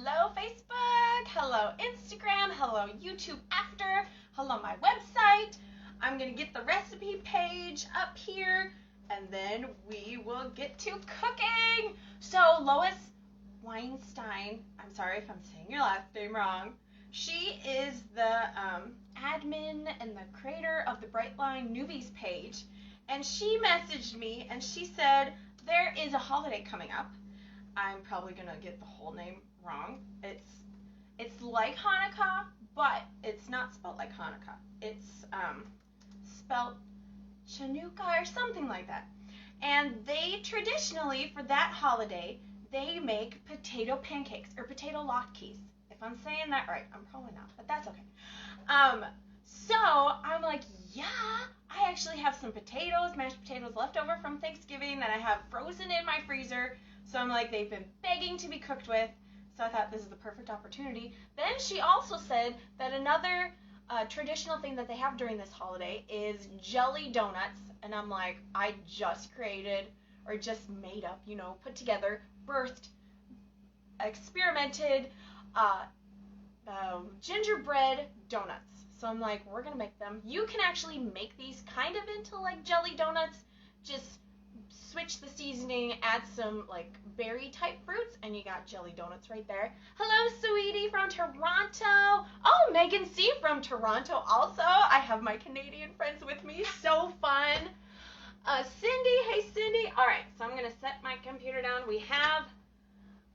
Hello Facebook, hello Instagram, hello YouTube after, hello my website. I'm going to get the recipe page up here and then we will get to cooking. So Lois Weinstein, I'm sorry if I'm saying your last name wrong, she is the admin and the creator of the Brightline Newbies page, and she messaged me and she said there is a holiday coming up. I'm probably gonna get the whole name wrong. It's like Hanukah, but it's not spelled like Hanukah. It's spelled Hanukah or something like that. And they traditionally, for that holiday, they make potato pancakes or potato latkes. If I'm saying that right, I'm probably not, but that's okay. So I'm like, yeah, I actually have some potatoes, mashed potatoes left over from Thanksgiving that I have frozen in my freezer. So I'm like, they've been begging to be cooked with. So I thought this is the perfect opportunity. Then she also said that another traditional thing that they have during this holiday is jelly donuts. And I'm like, I just created or just made up, put together, birthed, experimented gingerbread donuts. So I'm like, we're going to make them. You can actually make these kind of into like jelly donuts. Just switch the seasoning, add some like berry type fruits, and you got jelly donuts right there. Hello, sweetie from Toronto. Oh, Megan C from Toronto also. I have my Canadian friends with me. So fun. Cindy, hey Cindy. All right, so I'm going to set my computer down. We have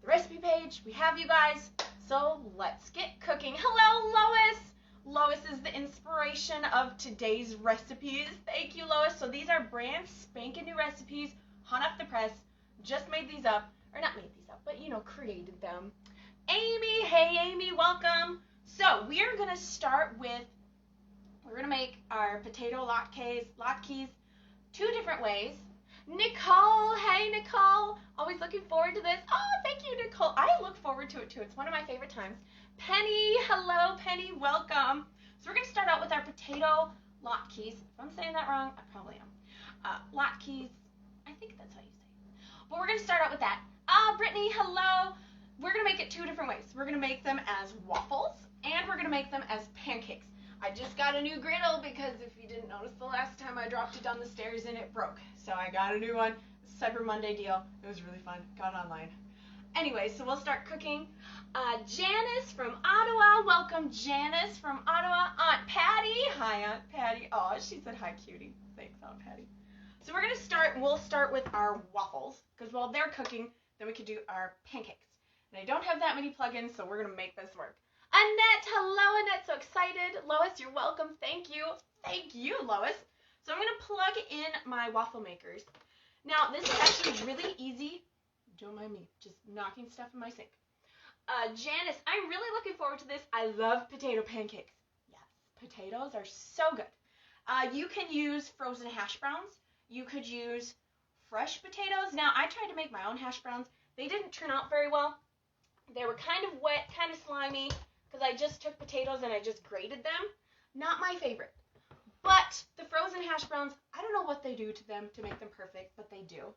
the recipe page. We have you guys. So let's get cooking. Hello, Lois. Lois is the inspiration of today's recipes. Thank you, Lois. So these are brand spanking new recipes, hot off the press. Just made these up, or not made these up, but created them. Amy, hey Amy, welcome. So we are gonna start with, we're gonna make our potato latkes 2 different ways. Nicole, hey Nicole, always looking forward to this. Oh, thank you, Nicole. I look forward to it too. It's one of my favorite times. Penny, hello Penny, welcome. So we're going to start out with our potato latkes. If I'm saying that wrong, I probably am. Latkes, I think that's how you say it. But we're going to start out with that. Brittany, hello. We're going to make it 2 different ways. We're going to make them as waffles, and we're going to make them as pancakes. I just got a new griddle because if you didn't notice the last time I dropped it down the stairs and it broke. So I got a new one. Cyber Monday deal. It was really fun. Got it online. Anyway, so we'll start cooking. Janice from Ottawa. Welcome, Janice from Ottawa. Aunt Patty. Hi, Aunt Patty. Oh, she said hi, cutie. Thanks, Aunt Patty. So we're going to start, we'll start with our waffles, because while they're cooking, then we can do our pancakes. And I don't have that many plugins, so we're going to make this work. Annette, hello, Annette. So excited. Lois, you're welcome. Thank you. Thank you, Lois. So I'm going to plug in my waffle makers. Now, this is actually really easy. Don't mind me, just knocking stuff in my sink. Janice, I'm really looking forward to this. I love potato pancakes. Yes, potatoes are so good. You can use frozen hash browns. You could use fresh potatoes. Now, I tried to make my own hash browns. They didn't turn out very well. They were kind of wet, kind of slimy, because I just took potatoes and I just grated them. Not my favorite. But the frozen hash browns, I don't know what they do to them to make them perfect, but they do.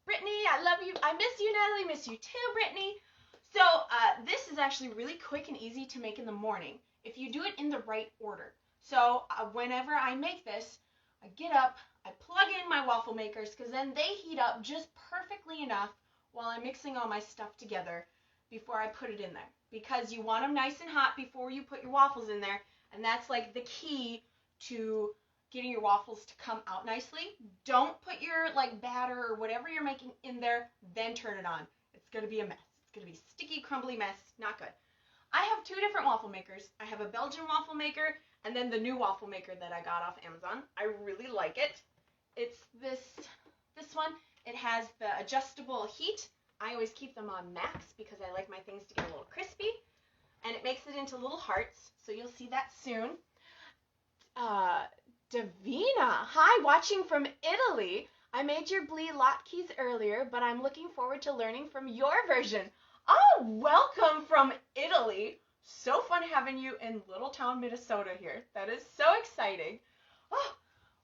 Brittany, I love you. I miss you, Natalie. Miss you too, Brittany. So this is actually really quick and easy to make in the morning if you do it in the right order. So whenever I make this, I get up, I plug in my waffle makers because then they heat up just perfectly enough while I'm mixing all my stuff together before I put it in there. Because you want them nice and hot before you put your waffles in there, and that's like the key to getting your waffles to come out nicely. Don't put your batter or whatever you're making in there, then turn it on. It's going to be a mess. It's going to be a sticky, crumbly mess. Not good. I have 2 different waffle makers. I have a Belgian waffle maker and then the new waffle maker that I got off Amazon. I really like it. It's this one. It has the adjustable heat. I always keep them on max because I like my things to get a little crispy. And it makes it into little hearts. So you'll see that soon. Davina, hi, watching from Italy. I made your brie latkes earlier, but I'm looking forward to learning from your version. Oh, welcome from Italy. So fun having you in Little Town, Minnesota here. That is so exciting. Oh,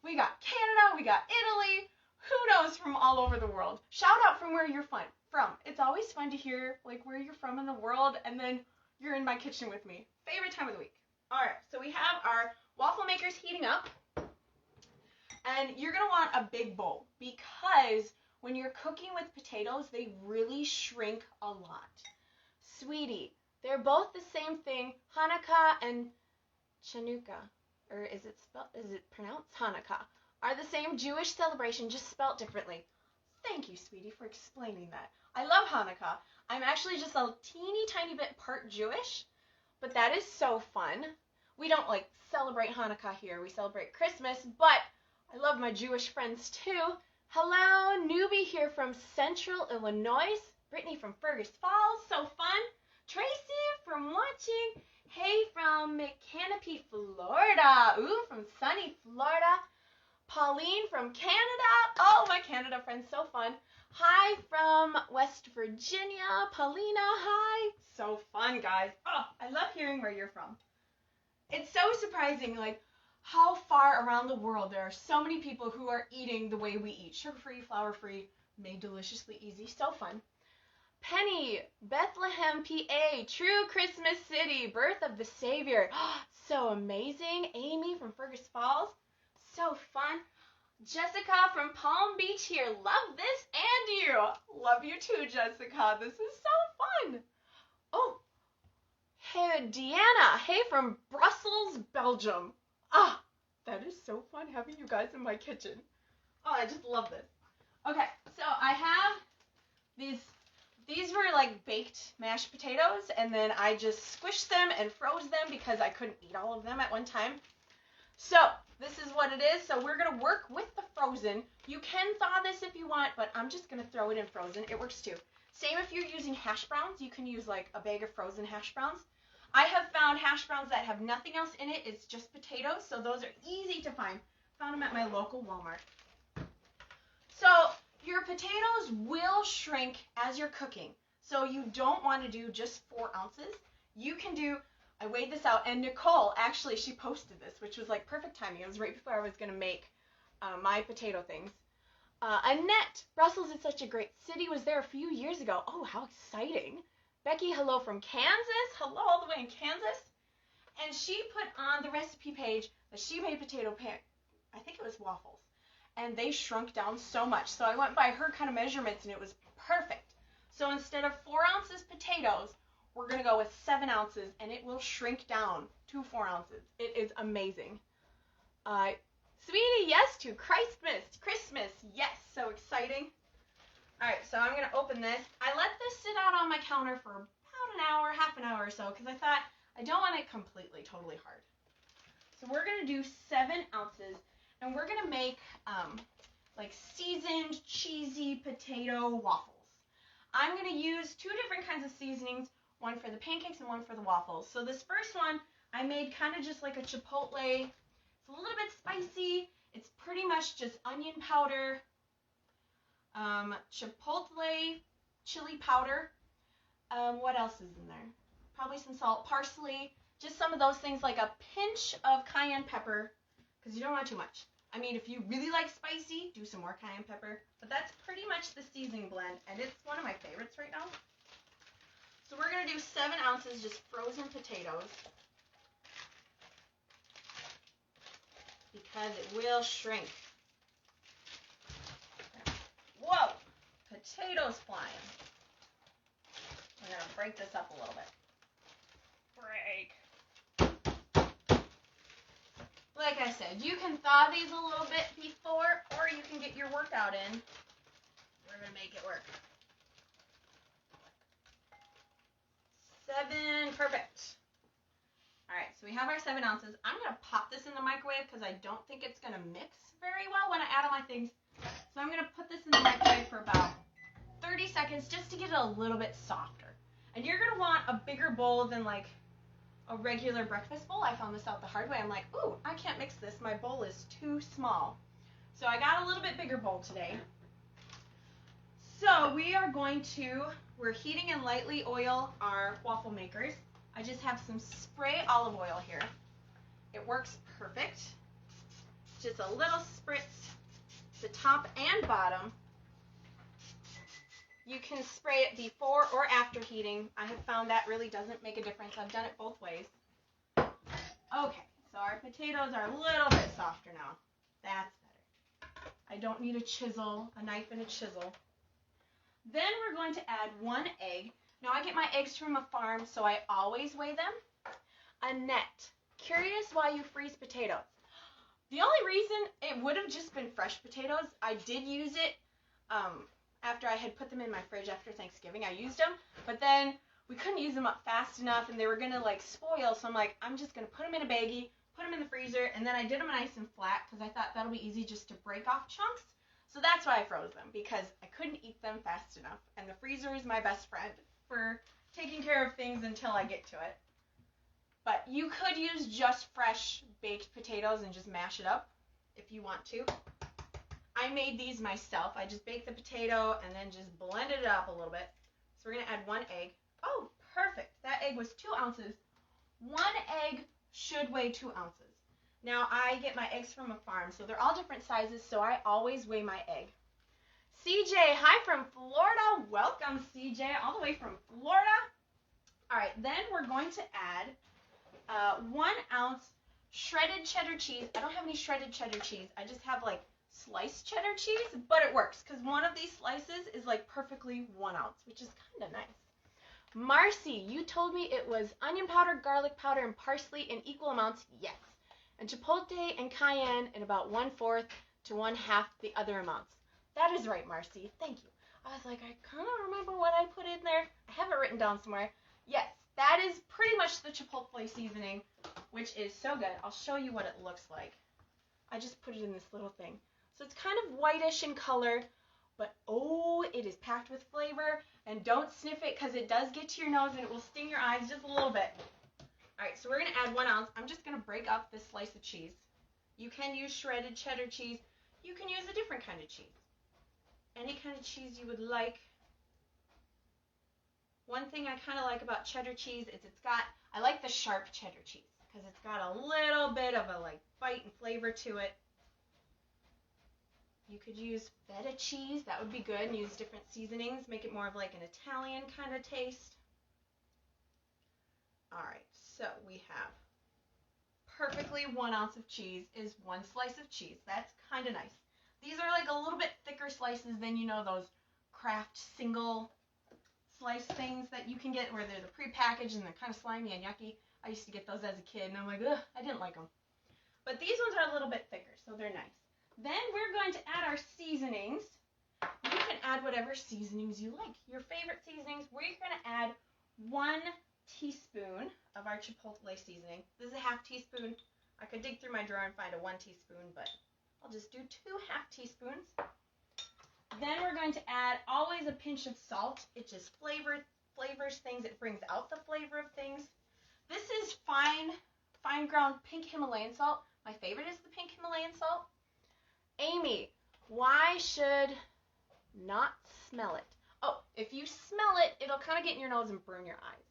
we got Canada, we got Italy. who knows, from all over the world. Shout out from where you're from. It's always fun to hear like where you're from in the world, and then you're in my kitchen with me. Favorite time of the week. All right, so we have our waffle makers heating up, and you're gonna want a big bowl because when you're cooking with potatoes, they really shrink a lot. Sweetie, they're both the same thing. Hanukah and Hanukah, or is it pronounced Hanukah, are the same Jewish celebration, just spelt differently. Thank you, sweetie, for explaining that. I love Hanukah. I'm actually just a teeny tiny bit part Jewish, but that is so fun. We don't like celebrate Hanukkah here. We celebrate Christmas, but I love my Jewish friends too. Hello, newbie here from Central Illinois. Brittany from Fergus Falls, so fun. Tracy from watching. Hey from McCanopy, Florida. Ooh, from sunny Florida. Pauline from Canada. Oh, my Canada friends, so fun. Hi from West Virginia. Paulina, hi. So fun, guys. Oh, I love hearing where you're from. It's so surprising, like, how far around the world there are so many people who are eating the way we eat. Sugar-free, flour-free, made deliciously easy. So fun. Penny, Bethlehem, PA, true Christmas city, birth of the Savior. So amazing. Amy from Fergus Falls. So fun. Jessica from Palm Beach here. Love this and you. Love you too, Jessica. This is so fun. Oh, hey, Deanna. Hey, from Brussels, Belgium. Ah, that is so fun having you guys in my kitchen. Oh, I just love this. Okay, so I have these were like baked mashed potatoes, and then I just squished them and froze them because I couldn't eat all of them at one time. So this is what it is. So we're gonna work with the frozen. You can thaw this if you want, but I'm just gonna throw it in frozen. It works too. Same if you're using hash browns. You can use like a bag of frozen hash browns. I have found hash browns that have nothing else in it. It's just potatoes, so those are easy to find. Found them at my local Walmart. So your potatoes will shrink as you're cooking. So you don't want to do just 4 ounces. You can do, I weighed this out, and Nicole, actually, she posted this, which was like perfect timing. It was right before I was going to make my potato things. Annette, Brussels is such a great city, was there a few years ago. Oh, how exciting. Becky, hello from Kansas. Hello all the way in Kansas. And she put on the recipe page that she made I think it was waffles. And they shrunk down so much. So I went by her kind of measurements, and it was perfect. So instead of 4 ounces potatoes, we're going to go with 7 ounces, and it will shrink down to 4 ounces. It is amazing. Sweetie, yes to Christmas. Yes, so exciting. All right, so I'm going to open this. I let this sit out on my counter for about an hour, half an hour or so, because I thought I don't want it totally hard. So we're going to do 7 ounces, and we're going to make like seasoned cheesy potato waffles. I'm going to use 2 different kinds of seasonings, one for the pancakes and one for the waffles. So this first one I made kind of just like a chipotle. It's a little bit spicy. It's pretty much just onion powder, chipotle chili powder. What else is in there? Probably some salt, parsley, just some of those things, like a pinch of cayenne pepper, because you don't want too much. I mean, if you really like spicy, do some more cayenne pepper, but that's pretty much the seasoning blend, and it's one of my favorites right now. So we're going to do 7 ounces just frozen potatoes, because it will shrink. Whoa! Potatoes flying. We're going to break this up a little bit. Break. Like I said, you can thaw these a little bit before, or you can get your workout in. We're going to make it work. 7, perfect. All right, so we have our 7 ounces. I'm going to pop this in the microwave because I don't think it's going to mix very well when I add all my things. So I'm going to put this in the microwave for about 30 seconds just to get it a little bit softer. And you're going to want a bigger bowl than like a regular breakfast bowl. I found this out the hard way. I'm like, ooh, I can't mix this. My bowl is too small. So I got a little bit bigger bowl today. So we're heating and lightly oil our waffle makers. I just have some spray olive oil here. It works perfect. Just a little spritz. the top and bottom. You can spray it before or after heating. I have found that really doesn't make a difference. I've done it both ways. Okay, so our potatoes are a little bit softer now. That's better. I don't need a chisel, a knife and a chisel. Then we're going to add 1 egg. Now I get my eggs from a farm, so I always weigh them. Annette, curious why you freeze potatoes. The only reason it would have just been fresh potatoes, I did use it after I had put them in my fridge after Thanksgiving. I used them, but then we couldn't use them up fast enough and they were going to like spoil, so I'm like, I'm just going to put them in a baggie, put them in the freezer, and then I did them nice and flat because I thought that'll be easy just to break off chunks. So that's why I froze them, because I couldn't eat them fast enough, and the freezer is my best friend for taking care of things until I get to it. But you could use just fresh baked potatoes and just mash it up if you want to. I made these myself. I just baked the potato and then just blended it up a little bit. So we're going to add 1 egg. Oh, perfect. That egg was 2 ounces. 1 egg should weigh 2 ounces. Now, I get my eggs from a farm, so they're all different sizes, so I always weigh my egg. CJ, hi from Florida. Welcome, CJ, all the way from Florida. All right, then we're going to add 1 ounce shredded cheddar cheese. I don't have any shredded cheddar cheese. I just have like sliced cheddar cheese, but it works because one of these slices is like perfectly 1 ounce, which is kind of nice. Marcy, you told me it was onion powder, garlic powder, and parsley in equal amounts. Yes. And chipotle and cayenne in about 1/4 to 1/2 the other amounts. That is right, Marcy. Thank you. I was like, I kind of remember what I put in there. I have it written down somewhere. Yes, that is pretty much the chipotle seasoning, which is so good. I'll show you what it looks like. I just put it in this little thing. So it's kind of whitish in color, but oh, it is packed with flavor. And don't sniff it because it does get to your nose and it will sting your eyes just a little bit. All right, so we're going to add 1 ounce. I'm just going to break up this slice of cheese. You can use shredded cheddar cheese. You can use a different kind of cheese. Any kind of cheese you would like. One thing I kind of like about cheddar cheese is I like the sharp cheddar cheese because it's got a little bit of a like bite and flavor to it. You could use feta cheese. That would be good, and use different seasonings. Make it more of like an Italian kind of taste. All right, so we have perfectly 1 ounce of cheese is 1 slice of cheese. That's kind of nice. These are like a little bit thicker slices than, you know, those Kraft single slice things that you can get where they're the prepackaged and they're kind of slimy and yucky. I used to get those as a kid, and I'm like, ugh, I didn't like them. But these ones are a little bit thicker, so they're nice. Then we're going to add our seasonings. You can add whatever seasonings you like. Your favorite seasonings. We're going to add 1 teaspoon of our chipotle seasoning. This is a 1/2 teaspoon. I could dig through my drawer and find a 1 teaspoon, but I'll just do 2 1/2 teaspoons. Then we're going to add always a pinch of salt. It just flavors things. It brings out the flavor of things. This is fine ground pink Himalayan salt. My favorite is the pink Himalayan salt. Amy, why should not smell it? Oh, if you smell it, it'll kind of get in your nose and burn your eyes.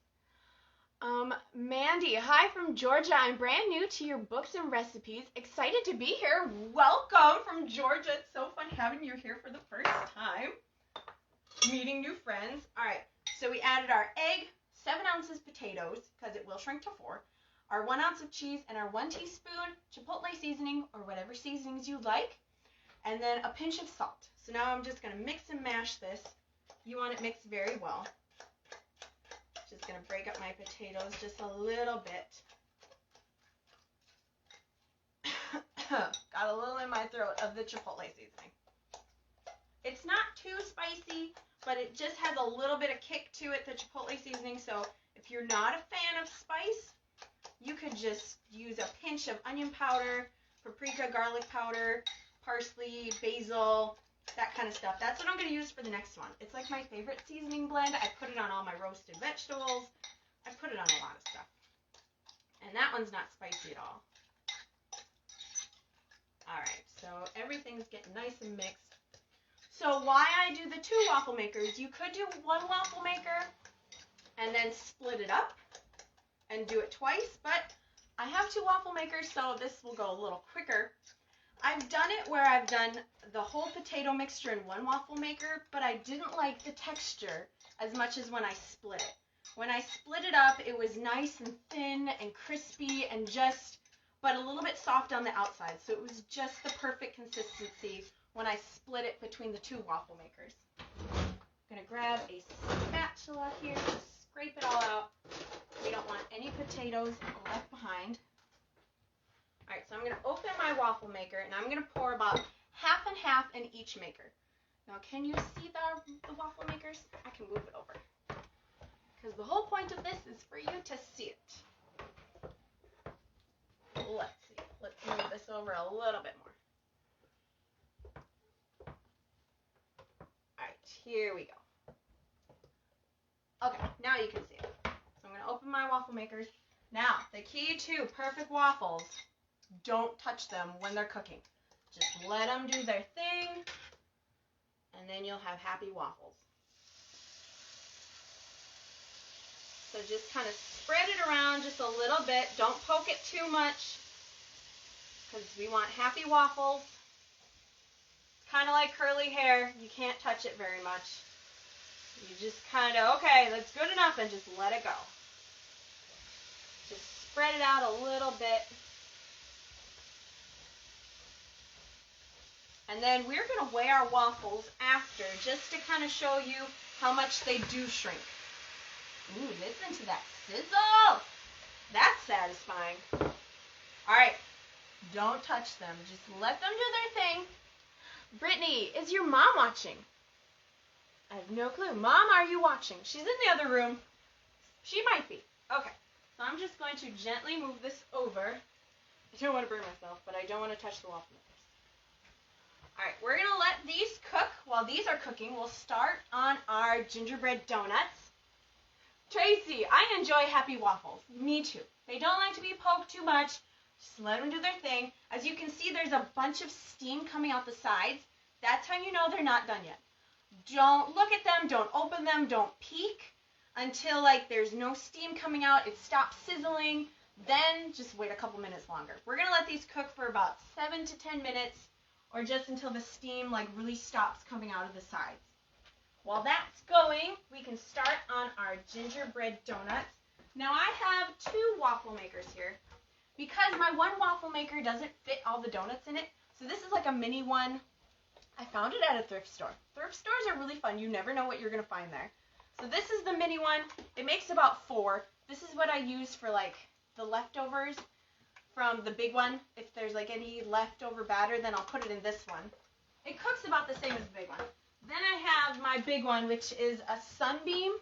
Mandy, hi from Georgia. I'm brand new to your books and recipes. Excited to be here. Welcome from Georgia. It's so fun having you here for the first time. Meeting new friends. All right, so we added our egg, 7 ounces potatoes, because it will shrink to 4, our 1 ounce of cheese, and our 1 teaspoon chipotle seasoning, or whatever seasonings you like, and then a pinch of salt. So now I'm just going to mix and mash this. You want it mixed very well. Just going to break up my potatoes just a little bit. Got a little in my throat of the chipotle seasoning. It's not too spicy, but it just has a little bit of kick to it, the chipotle seasoning. So if you're not a fan of spice, you could just use a pinch of onion powder, paprika, garlic powder, parsley, basil, that kind of stuff. That's what I'm going to use for the next one. It's like my favorite seasoning blend. I put it on all my roasted vegetables. I put it on a lot of stuff. And that one's not spicy at all. All right, so everything's getting nice and mixed. So why I do the 2 waffle makers, you could do 1 waffle maker and then split it up and do it twice, but I have 2 waffle makers, so this will go a little quicker. I've done it where I've done the whole potato mixture in one waffle maker, but I didn't like the texture as much as when I split it. When I split it up, it was nice and thin and crispy and but a little bit soft on the outside. So it was just the perfect consistency when I split it between the two waffle makers. I'm going to grab a spatula here to scrape it all out. We don't want any potatoes left behind. All right, so I'm going to open my waffle maker, and I'm going to pour about half and half in each maker. Now, can you see the waffle makers? I can move it over. Because the whole point of this is for you to see it. Let's see. Let's move this over a little bit more. All right, here we go. Okay, now you can see it. So I'm going to open my waffle makers. Now, the key to perfect waffles, don't touch them when they're cooking. Just let them do their thing, and then you'll have happy waffles. So just kind of spread it around just a little bit. Don't poke it too much, because we want happy waffles. It's kind of like curly hair. You can't touch it very much. You just kind of, okay, that's good enough, and just let it go. Just spread it out a little bit. And then we're going to weigh our waffles after, just to kind of show you how much they do shrink. Ooh, listen to that sizzle. That's satisfying. All right, don't touch them. Just let them do their thing. Brittany, is your mom watching? I have no clue. Mom, are you watching? She's in the other room. She might be. Okay, so I'm just going to gently move this over. I don't want to burn myself, but I don't want to touch the waffle makers. All right, we're going to let these cook. While these are cooking, we'll start on our gingerbread donuts. Tracy, I enjoy happy waffles. Me too. They don't like to be poked too much. Just let them do their thing. As you can see, there's a bunch of steam coming out the sides. That's how you know they're not done yet. Don't look at them. Don't open them. Don't peek until there's no steam coming out. It stops sizzling. Then just wait a couple minutes longer. We're going to let these cook for about 7 to 10 minutes or just until the steam really stops coming out of the sides. While that's going, we can start on our gingerbread donuts. Now I have 2 waffle makers here because my one waffle maker doesn't fit all the donuts in it. So this is like a mini one. I found it at a thrift store. Thrift stores are really fun. You never know what you're going to find there. So this is the mini one. It makes about 4. This is what I use for the leftovers from the big one. If there's any leftover batter, then I'll put it in this one. It cooks about the same as the big one. Then I have my big one, which is a Sunbeam.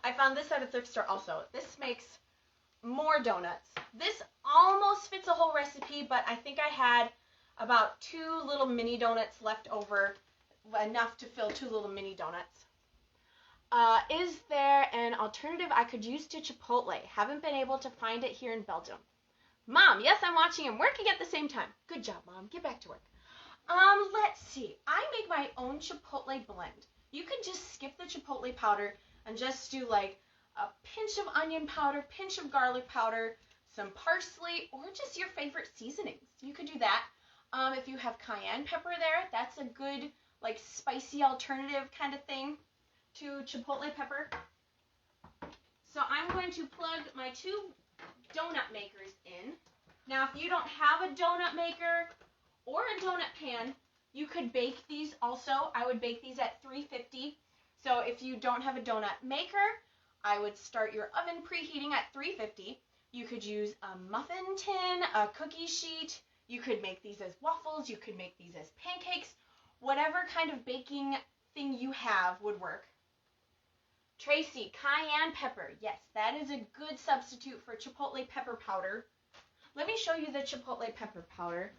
I found this at a thrift store also. This makes more donuts. This almost fits a whole recipe, but I think I had about 2 little mini donuts left over, enough to fill 2 little mini donuts. Is there an alternative I could use to Chipotle? Haven't been able to find it here in Belgium. Mom, yes, I'm watching and working at the same time. Good job, Mom. Get back to work. Let's see. I make my own Chipotle blend. You can just skip the Chipotle powder and just do a pinch of onion powder, pinch of garlic powder, some parsley, or just your favorite seasonings. You could do that. If you have cayenne pepper there, that's a good spicy alternative kind of thing to Chipotle pepper. So I'm going to plug my 2 donut makers in. Now, if you don't have a donut maker or a donut pan, you could bake these also. I would bake these at 350. So if you don't have a donut maker, I would start your oven preheating at 350. You could use a muffin tin, a cookie sheet. You could make these as waffles. You could make these as pancakes. Whatever kind of baking thing you have would work. Tracy, cayenne pepper. Yes, that is a good substitute for Chipotle pepper powder. Let me show you the Chipotle pepper powder,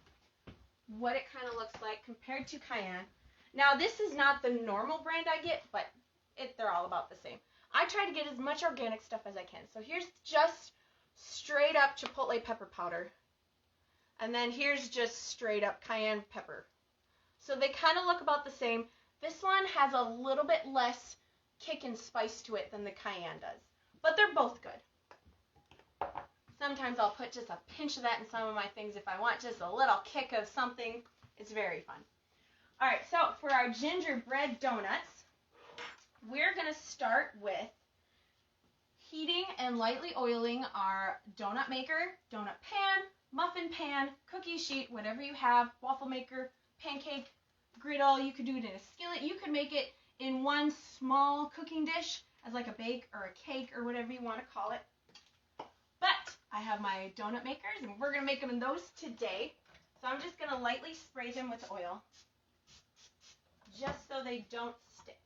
what it kind of looks like compared to cayenne. Now, this is not the normal brand I get, but they're all about the same. I try to get as much organic stuff as I can. So here's just straight up Chipotle pepper powder. And then here's just straight up cayenne pepper. So they kind of look about the same. This one has a little bit less kick and spice to it than the cayenne does. But they're both good. Some sometimes I'll put just a pinch of that in some of my things if I want just a little kick of something. It's very fun. All right, so for our gingerbread donuts, we're going to start with heating and lightly oiling our donut maker, donut pan, muffin pan, cookie sheet, whatever you have, waffle maker, pancake, griddle. You could do it in a skillet. You could make it in one small cooking dish as like a bake or a cake or whatever you want to call it. But I have my donut makers, and we're going to make them in those today. So I'm just going to lightly spray them with oil, just so they don't stick.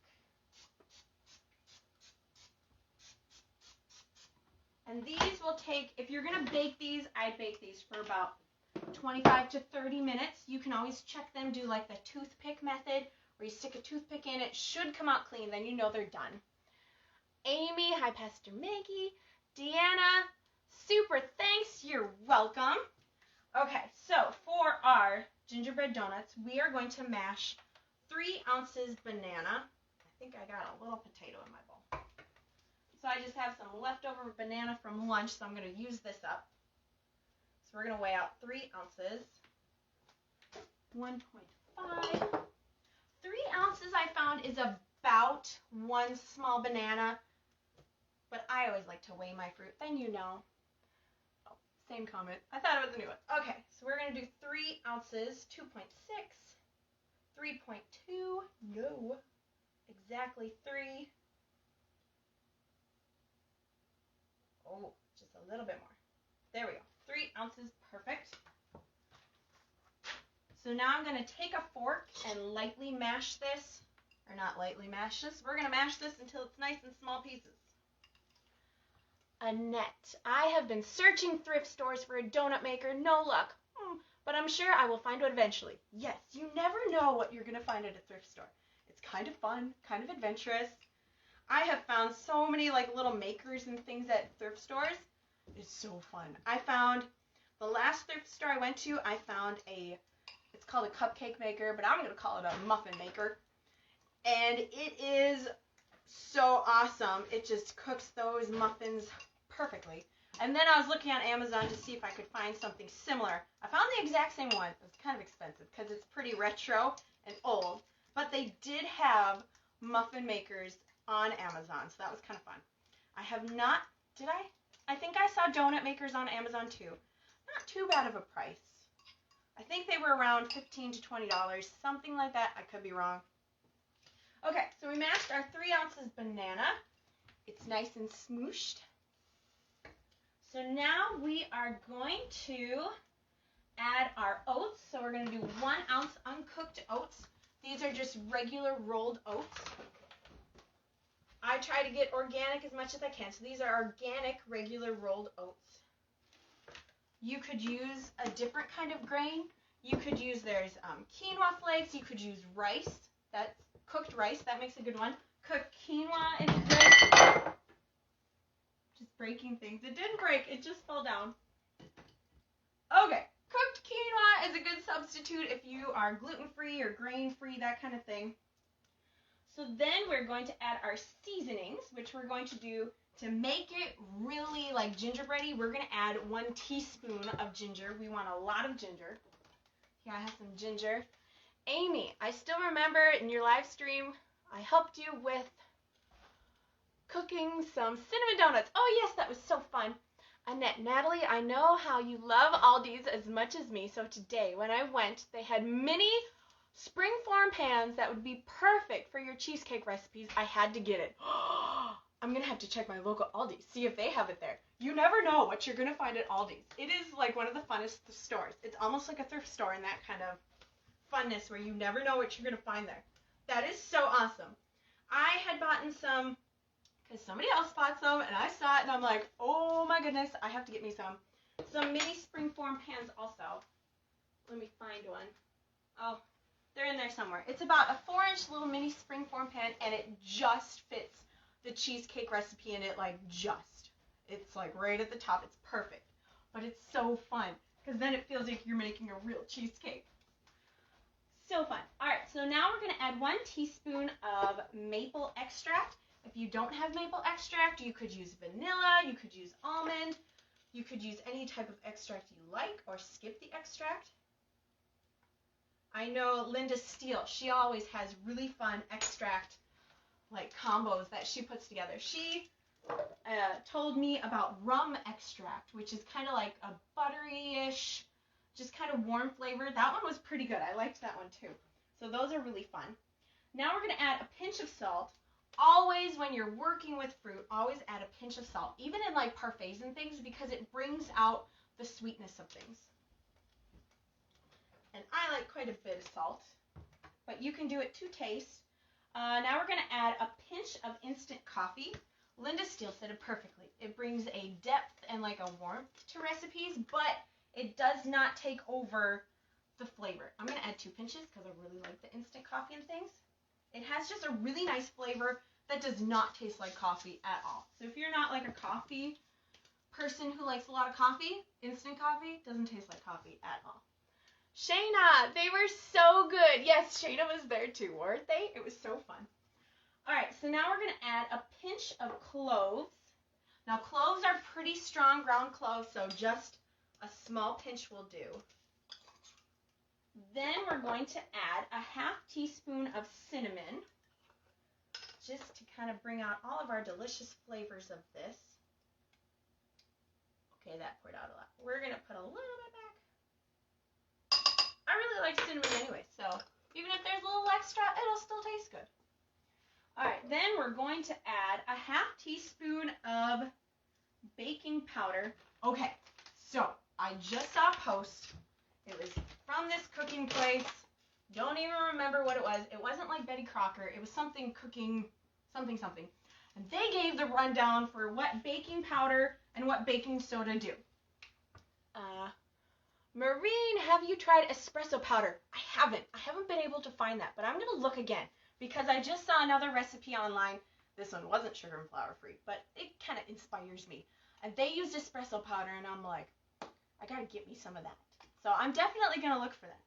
And these will take, if you're going to bake these, I'd bake these for about 25 to 30 minutes. You can always check them, do like the toothpick method, where you stick a toothpick in. It should come out clean, then you know they're done. Amy, hi Pastor Maggie, Deanna, super thanks, you're welcome. Okay, so for our gingerbread donuts, we are going to mash 3 ounces banana. I think I got a little potato in my bowl. So I just have some leftover banana from lunch, so I'm going to use this up. So we're going to weigh out 3 ounces. 1.5. 3 ounces I found is about 1 small banana, but I always like to weigh my fruit, then you know. Oh, same comment. I thought it was a new one. Okay, so we're going to do 3 ounces, 2.6, 3.2, no, exactly 3. Oh, just a little bit more. There we go. 3 ounces, perfect. So now I'm going to take a fork and lightly mash this, or not lightly mash this. We're going to mash this until it's nice and small pieces. Annette, I have been searching thrift stores for a donut maker, no luck. But I'm sure I will find one eventually. Yes, you never know what you're going to find at a thrift store. It's kind of fun, kind of adventurous. I have found so many like little makers and things at thrift stores. It's so fun. I found, the last thrift store I went to, I found it's called a cupcake maker, but I'm going to call it a muffin maker. And it is so awesome. It just cooks those muffins perfectly. And then I was looking on Amazon to see if I could find something similar. I found the exact same one. It was kind of expensive because it's pretty retro and old. But they did have muffin makers on Amazon, so that was kind of fun. I have not, did I? I think I saw donut makers on Amazon too. Not too bad of a price. I think they were around $15 to $20, something like that. I could be wrong. Okay, so we mashed our 3 ounces banana. It's nice and smooshed. So now we are going to add our oats. So we're going to do 1 ounce uncooked oats. These are just regular rolled oats. I try to get organic as much as I can. So these are organic, regular rolled oats. You could use a different kind of grain. You could use, there's quinoa flakes. You could use rice. That's cooked rice. That makes a good one. Cooked quinoa is good. Just breaking things. It didn't break. It just fell down. Okay. Cooked quinoa is a good substitute if you are gluten-free or grain-free, that kind of thing. So then we're going to add our seasonings, which we're going to do to make it really like gingerbready. We're going to add 1 teaspoon of ginger. We want a lot of ginger. Here I have some ginger. Amy, I still remember in your live stream, I helped you with cooking some cinnamon donuts. Oh yes, that was so fun. Annette, Natalie, I know how you love Aldi's as much as me, so today when I went, they had mini springform pans that would be perfect for your cheesecake recipes. I had to get it. I'm going to have to check my local Aldi, see if they have it there. You never know what you're going to find at Aldi's. It is like one of the funnest stores. It's almost like a thrift store in that kind of funness where you never know what you're going to find there. That is so awesome. I had bought some because somebody else bought some, and I saw it, and I'm like, oh my goodness, I have to get me some. Some mini springform pans also. Let me find one. Oh, they're in there somewhere. It's about a 4-inch little mini springform pan, and it just fits the cheesecake recipe in it, like just. It's like right at the top. It's perfect. But it's so fun, because then it feels like you're making a real cheesecake. So fun. All right, so now we're going to add 1 teaspoon of maple extract. If you don't have maple extract, you could use vanilla, you could use almond, You could use any type of extract you like or skip the extract. I know Linda Steele, she always has really fun extract like combos that she puts together. She told me about rum extract, which is kind of like a buttery-ish, just kind of warm flavor. That one was pretty good. I liked that one too. So those are really fun. Now we're going to add a pinch of salt. Always when you're working with fruit, always add a pinch of salt, even in like parfaits and things, because it brings out the sweetness of things. And I like quite a bit of salt, but you can do it to taste. Now we're going to add a pinch of instant coffee. Linda Steele said it perfectly. It brings a depth and like a warmth to recipes, but it does not take over the flavor. I'm going to add 2 pinches because I really like the instant coffee and things. It has just a really nice flavor that does not taste like coffee at all. So if you're not like a coffee person who likes a lot of coffee, instant coffee doesn't taste like coffee at all. Shayna, they were so good. Yes, Shayna was there too, weren't they? It was so fun. All right, so now we're going to add a pinch of cloves. Now, cloves are pretty strong ground cloves, so just a small pinch will do. Then we're going to add a ½ teaspoon of cinnamon, just to kind of bring out all of our delicious flavors of this. Okay, that poured out a lot. We're going to put a little bit back. I really like cinnamon anyway, so even if there's a little extra, it'll still taste good. All right, then we're going to add a ½ teaspoon of baking powder. Okay, so I just saw a post. It was from this cooking place. Don't even remember what it was. It wasn't like Betty Crocker. It was something cooking, something. And they gave the rundown for what baking powder and what baking soda do. Maureen, have you tried espresso powder? I haven't been able to find that, but I'm going to look again because I just saw another recipe online. This one wasn't sugar and flour free, but it kind of inspires me. And they used espresso powder, and I'm like, I got to get me some of that. So I'm definitely going to look for that.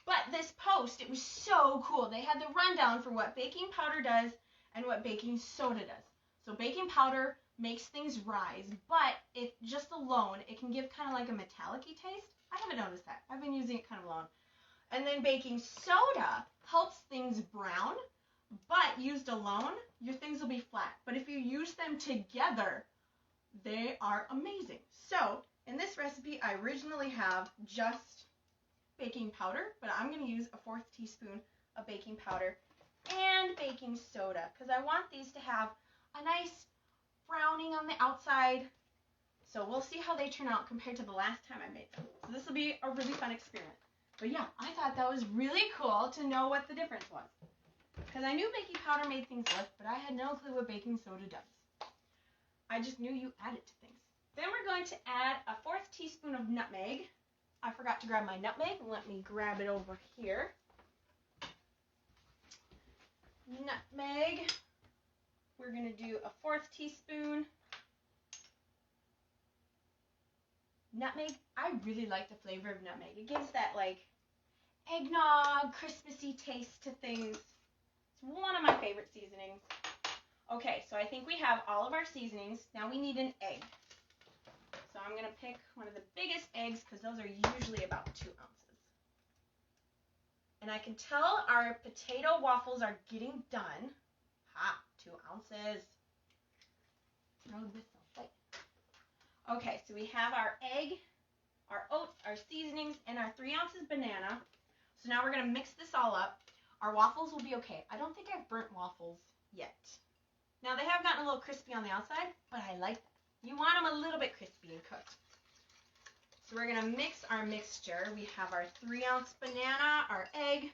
But this post, it was so cool. They had the rundown for what baking powder does and what baking soda does. So baking powder makes things rise, but it just alone, it can give kind of like a metallic-y taste. I haven't noticed that. I've been using it kind of alone. And then baking soda helps things brown, but used alone, your things will be flat. But if you use them together, they are amazing. So in this recipe, I originally have just baking powder, but I'm going to use a 4th teaspoon of baking powder and baking soda because I want these to have a nice browning on the outside. So we'll see how they turn out compared to the last time I made them. So this will be a really fun experiment. But yeah, I thought that was really cool to know what the difference was. Because I knew baking powder made things lift, but I had no clue what baking soda does. I just knew you add it to things. Then we're going to add a 4th teaspoon of nutmeg. I forgot to grab my nutmeg. Let me grab it over here. Nutmeg. We're going to do a 4th teaspoon. Nutmeg, I really like the flavor of nutmeg. It gives that like eggnog, Christmassy taste to things. It's one of my favorite seasonings. Okay, so I think we have all of our seasonings. Now we need an egg. So I'm going to pick one of the biggest eggs because those are usually about 2 ounces. And I can tell our potato waffles are getting done. 2 ounces. Throw this away. Okay, so we have our egg, our oats, our seasonings, and our 3 ounces banana. So now we're going to mix this all up. Our waffles will be okay. I don't think I've burnt waffles yet. Now they have gotten a little crispy on the outside, but I like that. You want them a little bit crispy and cooked. So we're going to mix our mixture. We have our 3-ounce banana, our egg,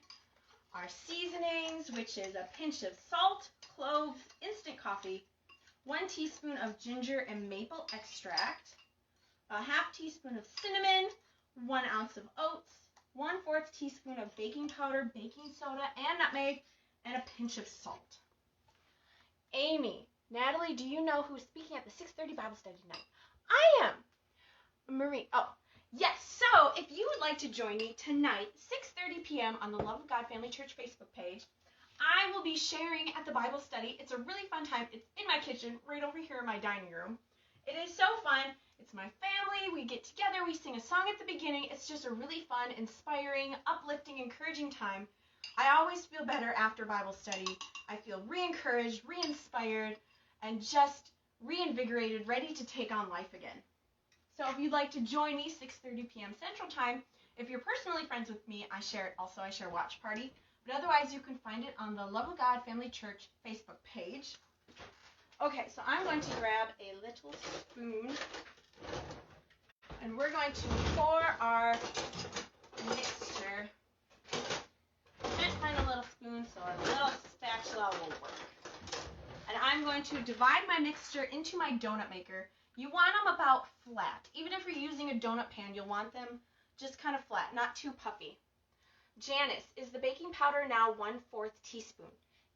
our seasonings, which is a pinch of salt, cloves, instant coffee, 1 teaspoon of ginger and maple extract, a ½ teaspoon of cinnamon, 1 ounce of oats, 1/4 teaspoon of baking powder, baking soda, and nutmeg, and a pinch of salt. Amy, Natalie, do you know who's speaking at the 6:30 Bible study tonight? I am. Marie. Oh, yes. So if you would like to join me tonight, 6:30 p.m. on the Love of God Family Church Facebook page, I will be sharing at the Bible study. It's a really fun time. It's in my kitchen, right over here in my dining room. It is so fun. It's my family. We get together. We sing a song at the beginning. It's just a really fun, inspiring, uplifting, encouraging time. I always feel better after Bible study. I feel re-encouraged, re-inspired, and just reinvigorated, ready to take on life again. So if you'd like to join me, 6:30 p.m. Central Time, if you're personally friends with me, I share Watch Party. But otherwise, you can find it on the Love of God Family Church Facebook page. Okay, so I'm going to grab a little spoon, and we're going to pour our mixture. Can't find a little spoon, so a little spatula will work. And I'm going to divide my mixture into my donut maker. You want them about flat. Even if you're using a donut pan, you'll want them just kind of flat, not too puffy. Janice, is the baking powder now 1/4 teaspoon?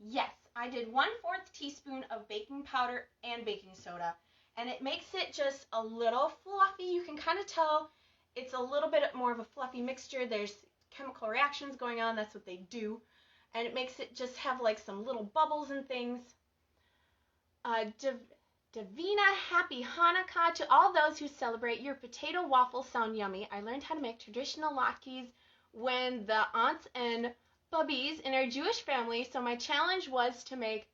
Yes, I did 1/4 teaspoon of baking powder and baking soda, and it makes it just a little fluffy. You can kind of tell it's a little bit more of a fluffy mixture. There's chemical reactions going on. That's what they do, and it makes it just have like some little bubbles and things. Davina, happy Hanukah. To all those who celebrate, your potato waffles sound yummy. I learned how to make traditional latkes when the aunts and bubbies in our Jewish family, so my challenge was to make,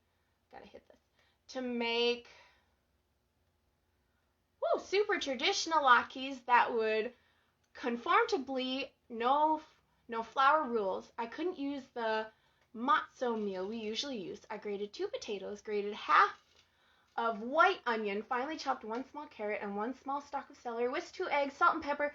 super traditional latkes that would conform to blie, no flour rules. I couldn't use the matzo meal we usually use. I grated 2 potatoes, grated half of white onion, finely chopped 1 small carrot and 1 small stalk of celery, whisked 2 eggs, salt and pepper,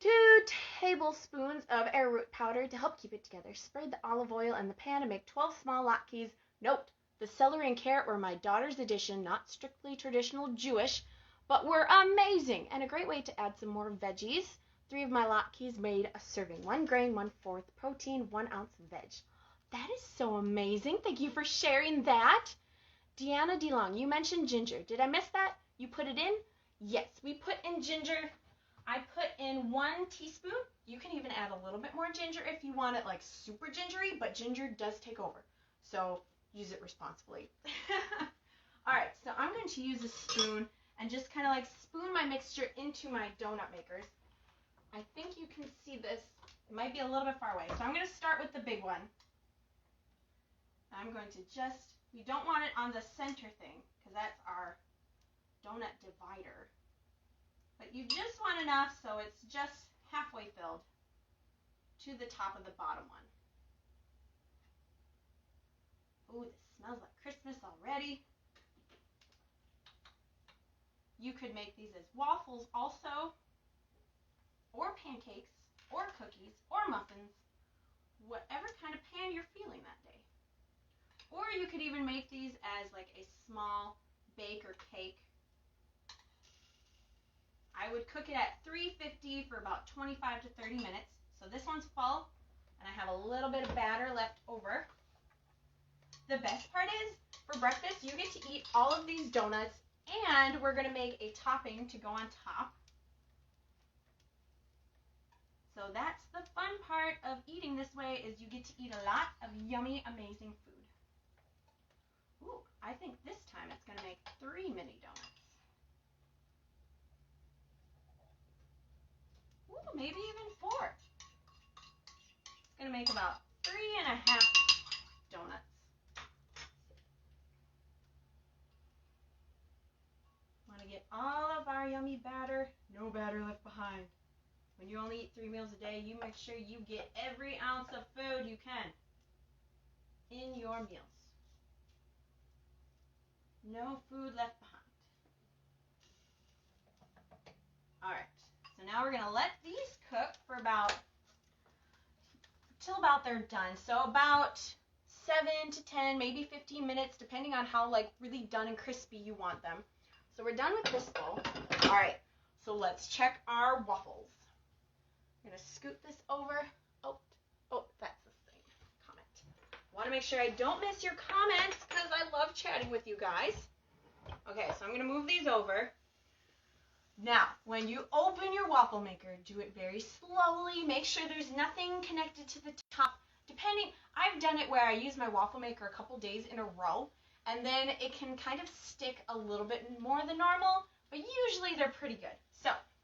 2 tablespoons of arrowroot powder to help keep it together. Spread the olive oil in the pan and make 12 small latkes. Note, the celery and carrot were my daughter's addition, not strictly traditional Jewish, but were amazing and a great way to add some more veggies. 3 of my latkes made a serving. 1 grain, 1/4 protein, 1 ounce veg. That is so amazing. Thank you for sharing that. Deanna DeLong, you mentioned ginger. Did I miss that? You put it in? Yes, we put in ginger. I put in 1 teaspoon. You can even add a little bit more ginger if you want it like super gingery, but ginger does take over. So use it responsibly. All right, so I'm going to use a spoon and just kind of like spoon my mixture into my donut makers. I think you can see this. It might be a little bit far away. So I'm going to start with the big one. I'm going to you don't want it on the center thing because that's our donut divider. But you just want enough so it's just halfway filled to the top of the bottom one. Ooh, this smells like Christmas already. You could make these as waffles also, or pancakes, or cookies, or muffins, whatever kind of pan you're feeling that day. Or you could even make these as like a small bake or cake. I would cook it at 350 for about 25 to 30 minutes. So this one's full, and I have a little bit of batter left over. The best part is, for breakfast, you get to eat all of these donuts, and we're going to make a topping to go on top. So that's the fun part of eating this way, is you get to eat a lot of yummy, amazing food. Ooh, I think this time it's going to make 3 mini donuts. Ooh, maybe even 4. It's going to make about 3.5 donuts. Want to get all of our yummy batter, no batter left behind. When you only eat 3 meals a day, you make sure you get every ounce of food you can in your meals. No food left behind. All right, so now we're gonna let these cook for till about they're done. So about 7 to 10, maybe 15 minutes, depending on how like really done and crispy you want them. So we're done with this bowl. All right, so let's check our waffles. I'm gonna scoot this over. Oh, that's the thing. Comment. Want to make sure I don't miss your comments because I love chatting with you guys. Okay, so I'm gonna move these over. Now, when you open your waffle maker, do it very slowly. Make sure there's nothing connected to the top. I've done it where I use my waffle maker a couple days in a row, and then it can kind of stick a little bit more than normal, but usually they're pretty good.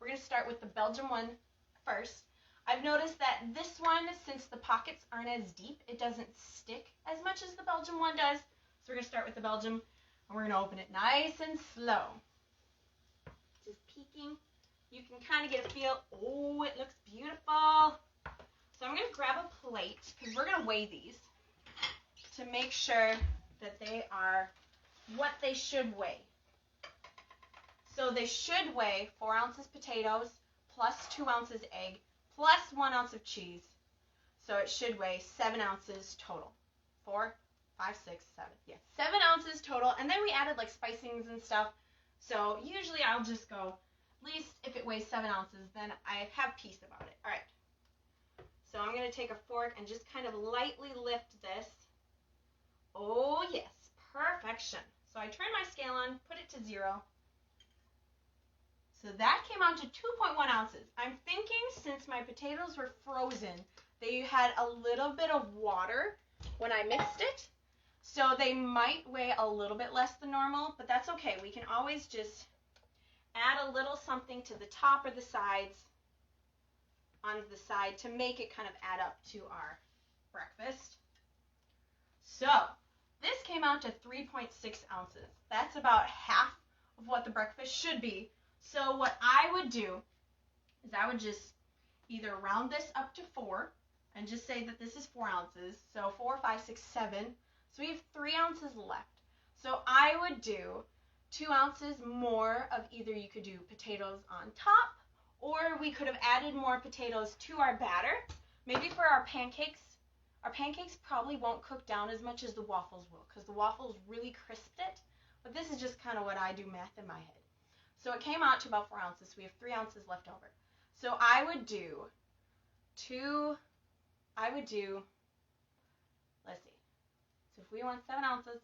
We're going to start with the Belgium one first. I've noticed that this one, since the pockets aren't as deep, it doesn't stick as much as the Belgium one does. So we're going to start with the Belgium, and we're going to open it nice and slow. Just peeking. You can kind of get a feel. Oh, it looks beautiful. So I'm going to grab a plate, because we're going to weigh these to make sure that they are what they should weigh. So they should weigh 4 ounces potatoes, plus 2 ounces egg, plus 1 ounce of cheese. So it should weigh 7 ounces total. 4, 5, 6, 7. Yeah, 7 ounces total. And then we added like spicings and stuff. So usually I'll just go, at least if it weighs 7 ounces, then I have peace about it. All right. So I'm going to take a fork and just kind of lightly lift this. Oh, yes. Perfection. So I turn my scale on, put it to 0. So that came out to 2.1 ounces. I'm thinking since my potatoes were frozen, they had a little bit of water when I mixed it. So they might weigh a little bit less than normal, but that's okay. We can always just add a little something to the top or the sides, on the side, to make it kind of add up to our breakfast. So this came out to 3.6 ounces. That's about half of what the breakfast should be. So what I would do is I would just either round this up to 4 and just say that this is 4 ounces. So 4, 5, 6, 7. So we have 3 ounces left. So I would do 2 ounces more of either you could do potatoes on top, or we could have added more potatoes to our batter. Maybe for our pancakes probably won't cook down as much as the waffles will, because the waffles really crisped it. But this is just kind of what I do math in my head. So it came out to about 4 ounces. So we have 3 ounces left over. So I would do, let's see. So if we want 7 ounces,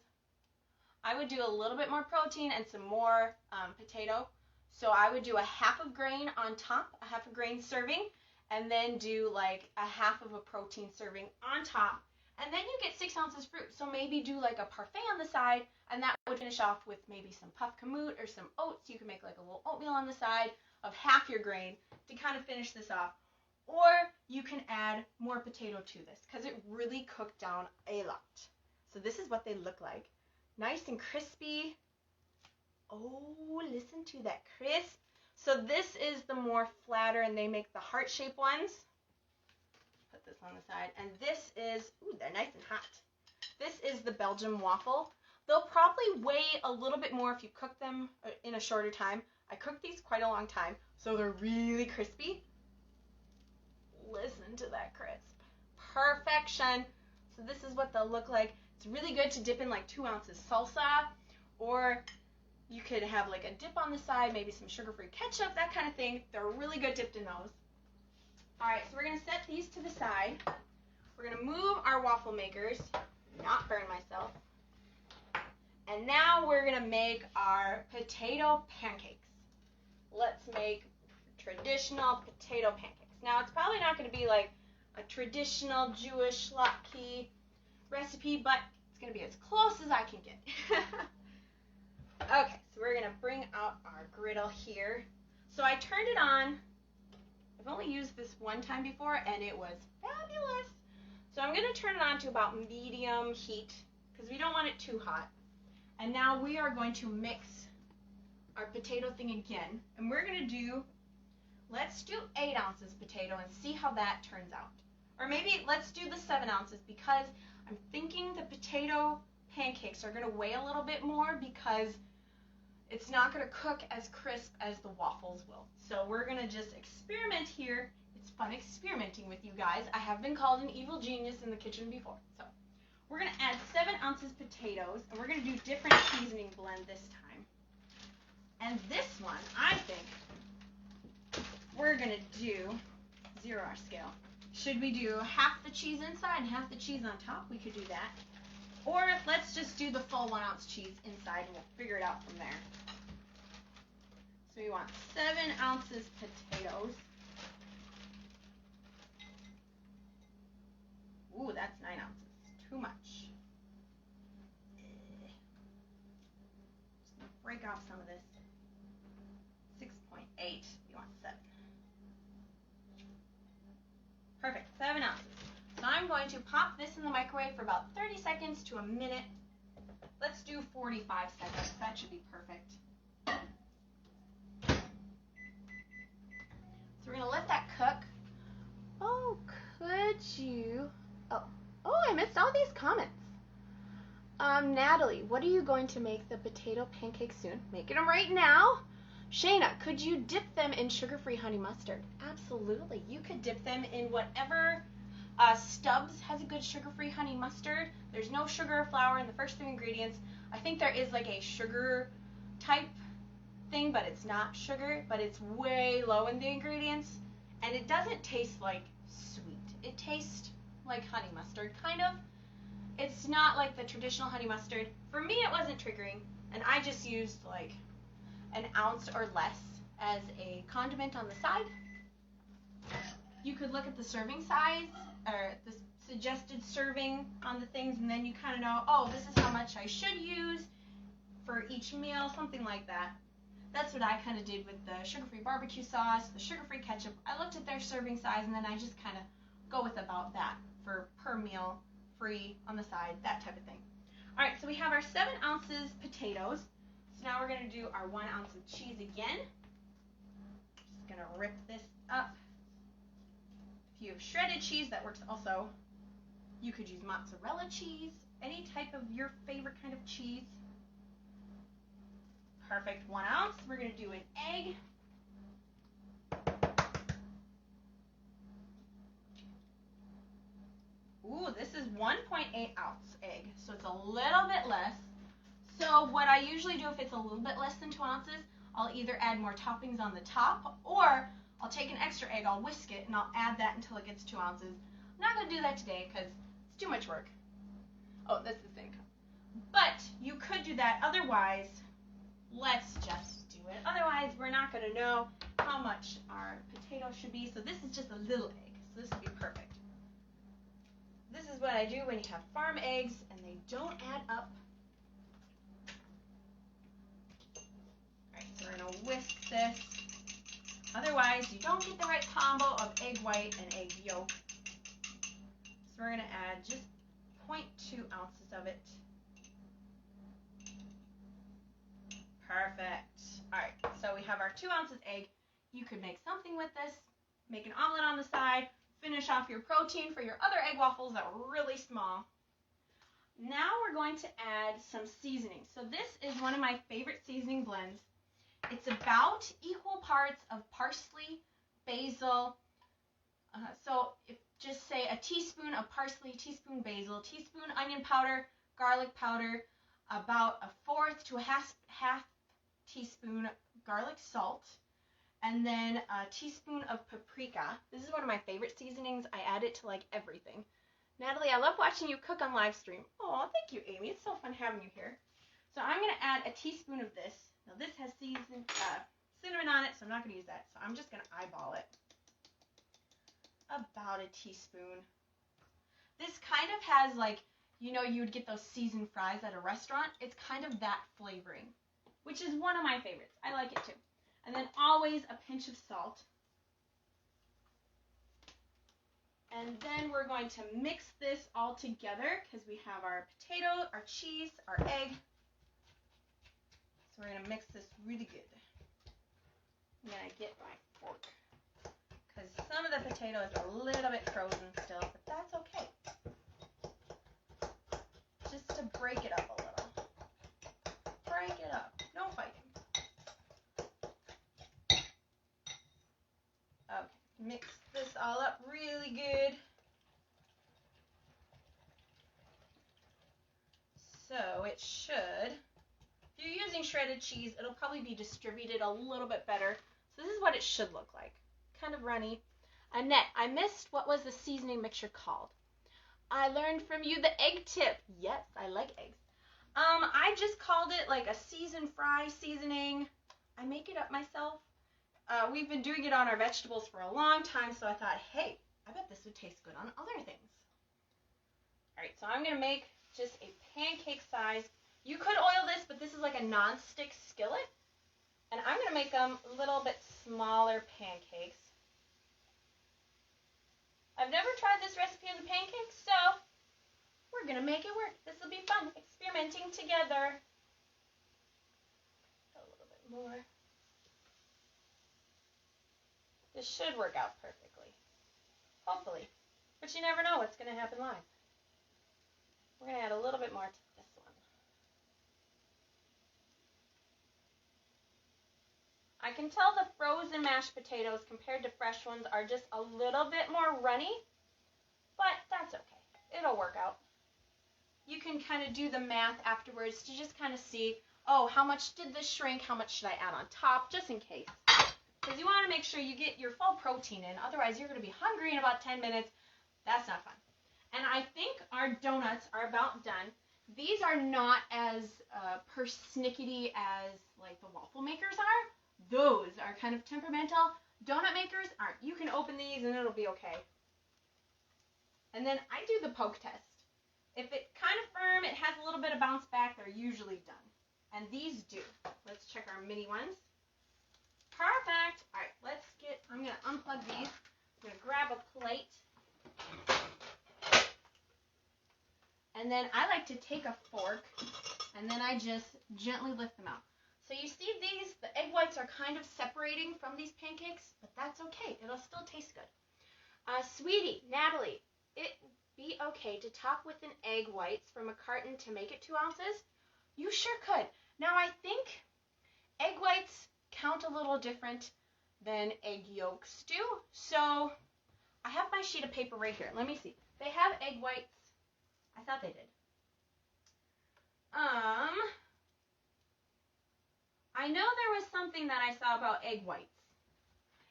I would do a little bit more protein and some more potato. So I would do a half of grain on top, a half a grain serving, and then do like a half of a protein serving on top. And then you get 6 ounces fruit. So maybe do like a parfait on the side, and that would finish off with maybe some puff kamut or some oats. You can make like a little oatmeal on the side of half your grain to kind of finish this off. Or you can add more potato to this, because it really cooked down a lot. So this is what they look like. Nice and crispy. Oh, listen to that crisp. So this is the more flatter, and they make the heart-shaped ones. Put this on the side. And this is, ooh, they're nice and hot. This is the Belgium Waffle. They'll probably weigh a little bit more if you cook them in a shorter time. I cooked these quite a long time, so they're really crispy. Listen to that crisp. Perfection. So this is what they'll look like. It's really good to dip in like 2 ounces salsa, or you could have like a dip on the side, maybe some sugar-free ketchup, that kind of thing. They're really good dipped in those. All right, so we're going to set these to the side. We're going to move our waffle makers, not burn myself. And now we're going to make our potato pancakes. Let's make traditional potato pancakes. Now, it's probably not going to be like a traditional Jewish latke recipe, but it's going to be as close as I can get. Okay, so we're going to bring out our griddle here. So I turned it on. I've only used this one time before, and it was fabulous. So I'm going to turn it on to about medium heat, because we don't want it too hot. And now we are going to mix our potato thing again. And we're going to do, let's do 8 ounces potato and see how that turns out. Or maybe let's do the 7 ounces, because I'm thinking the potato pancakes are going to weigh a little bit more, because it's not going to cook as crisp as the waffles will. So we're going to just experiment here. It's fun experimenting with you guys. I have been called an evil genius in the kitchen before. So we're going to add 7 ounces potatoes, and we're going to do different seasoning blend this time. And this one, I think we're going to do, zero our scale. Should we do half the cheese inside and half the cheese on top? We could do that. Or let's just do the full 1 ounce cheese inside, and we'll figure it out from there. So we want 7 ounces potatoes. Ooh, that's 9 ounces. Too much. Just gonna break off some of this. 6.8. We want 7. going to pop this in the microwave for about 30 seconds to a minute. Let's do 45 seconds. That should be perfect. So we're going to let that cook. Oh, could you... Oh, I missed all these comments. Natalie, what are you going to make the potato pancakes soon? Making them right now. Shayna, could you dip them in sugar-free honey mustard? Absolutely. You could dip them in whatever Stubbs has a good sugar-free honey mustard. There's no sugar or flour in the first 3 ingredients. I think there is like a sugar type thing, but it's not sugar, but it's way low in the ingredients. And it doesn't taste like sweet. It tastes like honey mustard, kind of. It's not like the traditional honey mustard. For me, it wasn't triggering, and I just used like an ounce or less as a condiment on the side. You could look at the serving size or the suggested serving on the things, and then you kind of know, oh, this is how much I should use for each meal, something like that. That's what I kind of did with the sugar-free barbecue sauce, the sugar-free ketchup. I looked at their serving size, and then I just kind of go with about that for per meal, free on the side, that type of thing. All right, so we have our 7 ounces potatoes. So now we're going to do our 1 ounce of cheese again. Just going to rip this up. If you have shredded cheese, that works also. You could use mozzarella cheese, any type of your favorite kind of cheese. Perfect, 1 ounce. We're going to do an egg. Ooh, this is 1.8 ounce egg, so it's a little bit less. So what I usually do if it's a little bit less than 2 ounces, I'll either add more toppings on the top, or I'll take an extra egg, I'll whisk it, and I'll add that until it gets 2 ounces. I'm not going to do that today because it's too much work. Oh, that's the same cup. But you could do that. Otherwise, let's just do it. Otherwise, we're not going to know how much our potato should be. So this is just a little egg. So this would be perfect. This is what I do when you have farm eggs and they don't add up. Alright, so we're going to whisk this. Otherwise, you don't get the right combo of egg white and egg yolk. So we're going to add just 0.2 ounces of it. Perfect. Alright, so we have our 2 ounces egg. You could make something with this. Make an omelet on the side. Finish off your protein for your other egg waffles that are really small. Now we're going to add some seasoning. So this is one of my favorite seasoning blends. It's about equal parts of parsley, basil. So just say a teaspoon of parsley, teaspoon basil, teaspoon onion powder, garlic powder, about a 1/4 to a half teaspoon garlic salt, and then a teaspoon of paprika. This is one of my favorite seasonings. I add it to like everything. Natalie, I love watching you cook on live stream. Oh, thank you, Amy. It's so fun having you here. So I'm going to add a teaspoon of this. Now this has cinnamon on it, so I'm not going to use that. So I'm just going to eyeball it. About a teaspoon. This kind of has like, you know, you would get those seasoned fries at a restaurant. It's kind of that flavoring, which is one of my favorites. I like it too. And then always a pinch of salt. And then we're going to mix this all together because we have our potato, our cheese, our egg. So we're going to mix this really good. I'm going to get my fork because some of the potato is a little bit frozen still, but that's okay. Just to break it up a little. Break it up. No fighting. Okay, mix this all up really good. So it should, if you're using shredded cheese, it'll probably be distributed a little bit better. So this is what it should look like. Kind of runny. Annette, I missed what was the seasoning mixture called. I learned from you the egg tip. Yes, I like eggs. I just called it like a seasoned fry seasoning. I make it up myself. We've been doing it on our vegetables for a long time, so I thought, hey, I bet this would taste good on other things. All right, so I'm going to make just a pancake size. You could oil this, but this is like a non-stick skillet. And I'm going to make them a little bit smaller pancakes. I've never tried this recipe of the pancakes, so we're going to make it work. This will be fun, experimenting together. A little bit more. This should work out perfectly. Hopefully. But you never know what's going to happen live. We're going to add a little bit more to this one. I can tell the frozen mashed potatoes compared to fresh ones are just a little bit more runny, but that's okay. It'll work out. You can kind of do the math afterwards to just kind of see, oh, how much did this shrink? How much should I add on top, just in case. Because you want to make sure you get your full protein in. Otherwise, you're going to be hungry in about 10 minutes. That's not fun. And I think our donuts are about done. These are not as persnickety as like the waffle makers are. Those are kind of temperamental. Donut makers aren't. You can open these and it'll be okay. And then I do the poke test. If it's kind of firm, it has a little bit of bounce back, they're usually done. And these do. Let's check our mini ones. Perfect. All right, I'm going to unplug these. I'm going to grab a plate. And then I like to take a fork, and then I just gently lift them out. So you see these, the egg whites are kind of separating from these pancakes, but that's okay. It'll still taste good. Sweetie, Natalie, it be okay to top with an egg whites from a carton to make it 2 ounces? You sure could. Now I think egg whites count a little different than egg yolks do. So I have my sheet of paper right here. Let me see. They have egg whites. I thought they did. I know there was something that I saw about egg whites.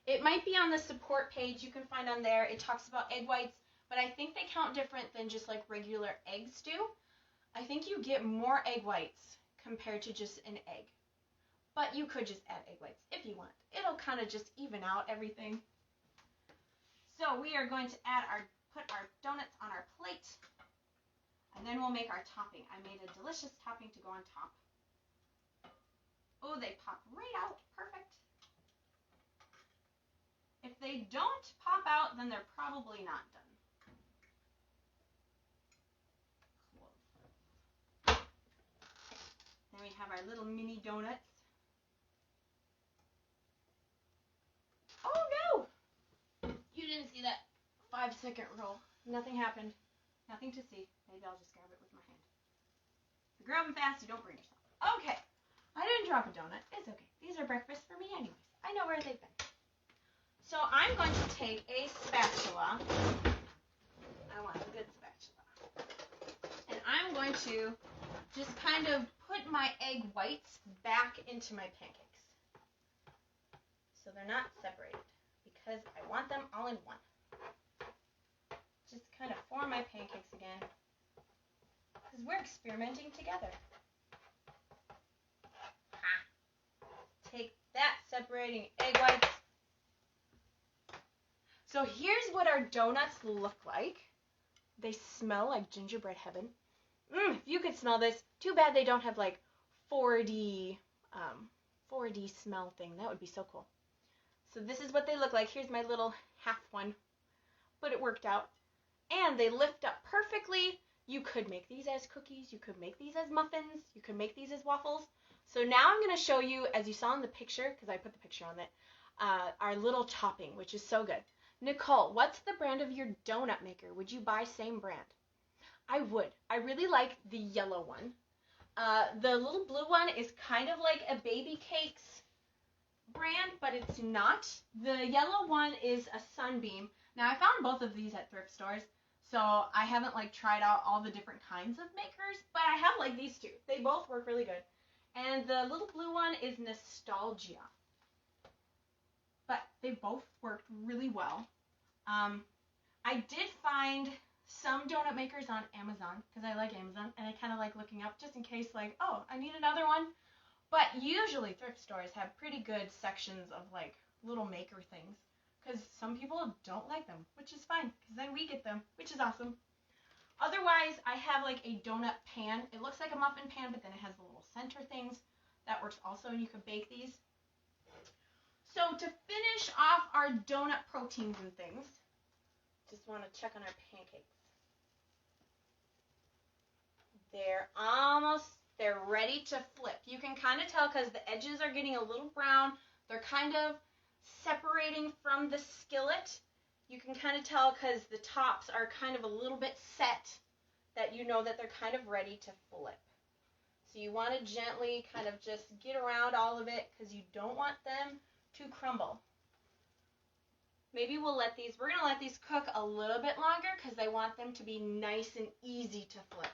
It might be on the support page you can find on there. It talks about egg whites, but I think they count different than just like regular eggs do. I think you get more egg whites compared to just an egg. But you could just add egg whites if you want. It'll kind of just even out everything. So we are going to put our donuts on our plate. And then we'll make our topping. I made a delicious topping to go on top. Oh, they pop right out. Perfect. If they don't pop out, then they're probably not done. Close. Then we have our little mini donuts. Oh no! You didn't see that 5-second roll. Nothing happened. Nothing to see. Maybe I'll just grab it with my hand. If you grab them fast, you don't burn yourself. Okay. I didn't drop a donut. It's okay. These are breakfast for me anyways. I know where they've been. So I'm going to take a spatula. I want a good spatula. And I'm going to just kind of put my egg whites back into my pancakes. So they're not separated because I want them all in one. Just kind of form my pancakes again because we're experimenting together. Take that, separating egg whites. So here's what our donuts look like. They smell like gingerbread heaven. If you could smell this. Too bad they don't have like 4D smell thing. That would be so cool. So this is what they look like. Here's my little half one. But it worked out. And they lift up perfectly. You could make these as cookies. You could make these as muffins. You could make these as waffles. So now I'm going to show you, as you saw in the picture, because I put the picture on it, our little topping, which is so good. Nicole, what's the brand of your donut maker? Would you buy same brand? I would. I really like the yellow one. The little blue one is kind of like a Baby Cakes brand, but it's not. The yellow one is a Sunbeam. Now, I found both of these at thrift stores, so I haven't like tried out all the different kinds of makers, but I have like these two. They both work really good. And the little blue one is Nostalgia. But they both worked really well. I did find some donut makers on Amazon, because I like Amazon, and I kind of like looking up just in case, like, oh, I need another one. But usually thrift stores have pretty good sections of like little maker things, because some people don't like them, which is fine, because then we get them, which is awesome. Otherwise, I have like a donut pan. It looks like a muffin pan, but then it has the little center things. That works also, and you can bake these. So to finish off our donut proteins and things, Just want to check on our pancakes. They're ready to flip. You can kind of tell because the edges are getting a little brown. They're kind of separating from the skillet. You can kind of tell because the tops are kind of a little bit set that you know that they're kind of ready to flip. So you want to gently kind of just get around all of it because you don't want them to crumble. Maybe we're going to let these cook a little bit longer because I want them to be nice and easy to flip,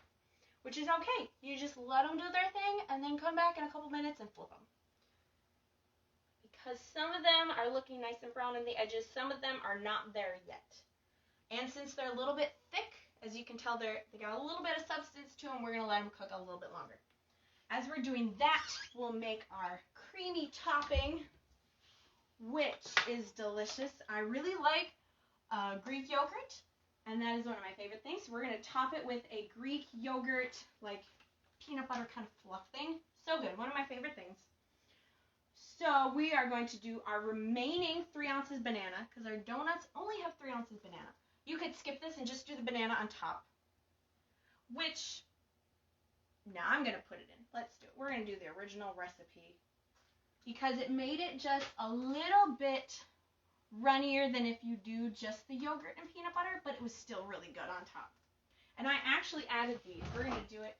which is okay. You just let them do their thing and then come back in a couple minutes and flip them. Because some of them are looking nice and brown on the edges, some of them are not there yet. And since they're a little bit thick, as you can tell, they got a little bit of substance to them, we're going to let them cook a little bit longer. As we're doing that, we'll make our creamy topping, which is delicious. I really like Greek yogurt, and that is one of my favorite things. We're going to top it with a Greek yogurt, like peanut butter kind of fluff thing. So good. One of my favorite things. So we are going to do our remaining 3 ounces banana, because our donuts only have 3 ounces banana. You could skip this and just do the banana on top, which now I'm going to put it in. Let's do it. We're going to do the original recipe because it made it just a little bit runnier than if you do just the yogurt and peanut butter, but it was still really good on top. And I actually added these. We're going to do it.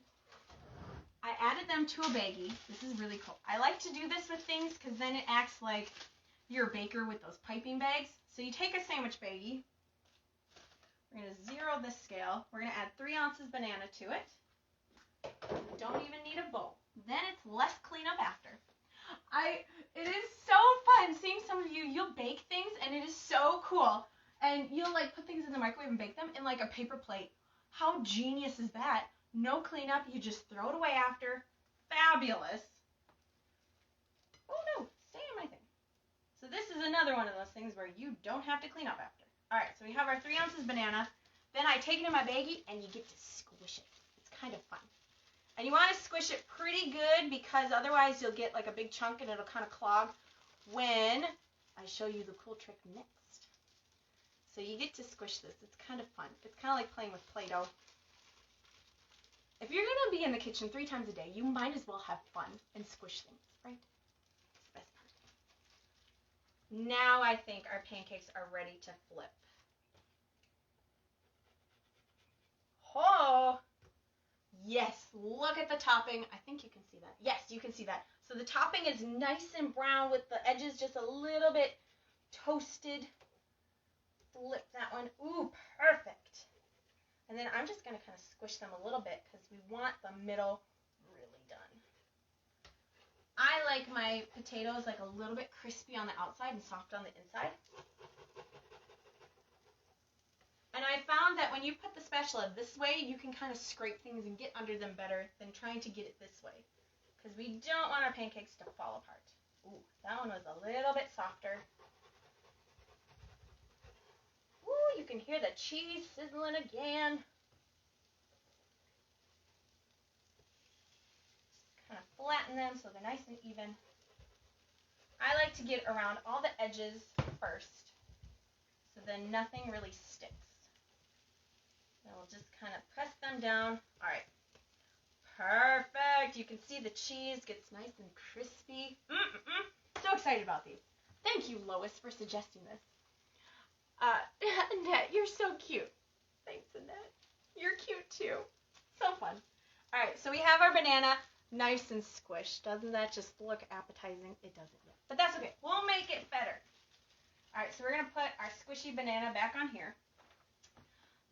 I added them to a baggie. This is really cool. I like to do this with things because then it acts like you're a baker with those piping bags. So you take a sandwich baggie. We're going to zero the scale. We're going to add 3 ounces banana to it. You don't even need a bowl. Then it's less cleanup after. It is so fun seeing some of you'll bake things and it is so cool. And you'll like put things in the microwave and bake them in like a paper plate. How genius is that? No cleanup, you just throw it away after. Fabulous. Oh no, stay on my thing. So this is another one of those things where you don't have to clean up after. Alright, so we have our 3 ounces banana. Then I take it in my baggie and you get to squish it. It's kind of fun. And you want to squish it pretty good because otherwise you'll get like a big chunk and it'll kind of clog when I show you the cool trick next. So you get to squish this. It's kind of fun. It's kind of like playing with Play-Doh. If you're going to be in the kitchen 3 times a day, you might as well have fun and squish things, right? It's the best part. Now I think our pancakes are ready to flip. Oh! Yes, look at the topping. I think you can see that. Yes, you can see that. So the topping is nice and brown with the edges just a little bit toasted. Flip that one. Ooh, perfect. And then I'm just going to kind of squish them a little bit because we want the middle really done. I like my potatoes like a little bit crispy on the outside and soft on the inside. And I found that when you put the spatula this way, you can kind of scrape things and get under them better than trying to get it this way. Because we don't want our pancakes to fall apart. Ooh, that one was a little bit softer. Ooh, you can hear the cheese sizzling again. Just kind of flatten them so they're nice and even. I like to get around all the edges first, so then nothing really sticks. Then we'll just kind of press them down. All right. Perfect. You can see the cheese gets nice and crispy. So excited about these. Thank you, Lois, for suggesting this. Annette, you're so cute. Thanks, Annette. You're cute, too. So fun. All right, so we have our banana nice and squished. Doesn't that just look appetizing? It doesn't yet. But that's okay. We'll make it better. All right, so we're going to put our squishy banana back on here.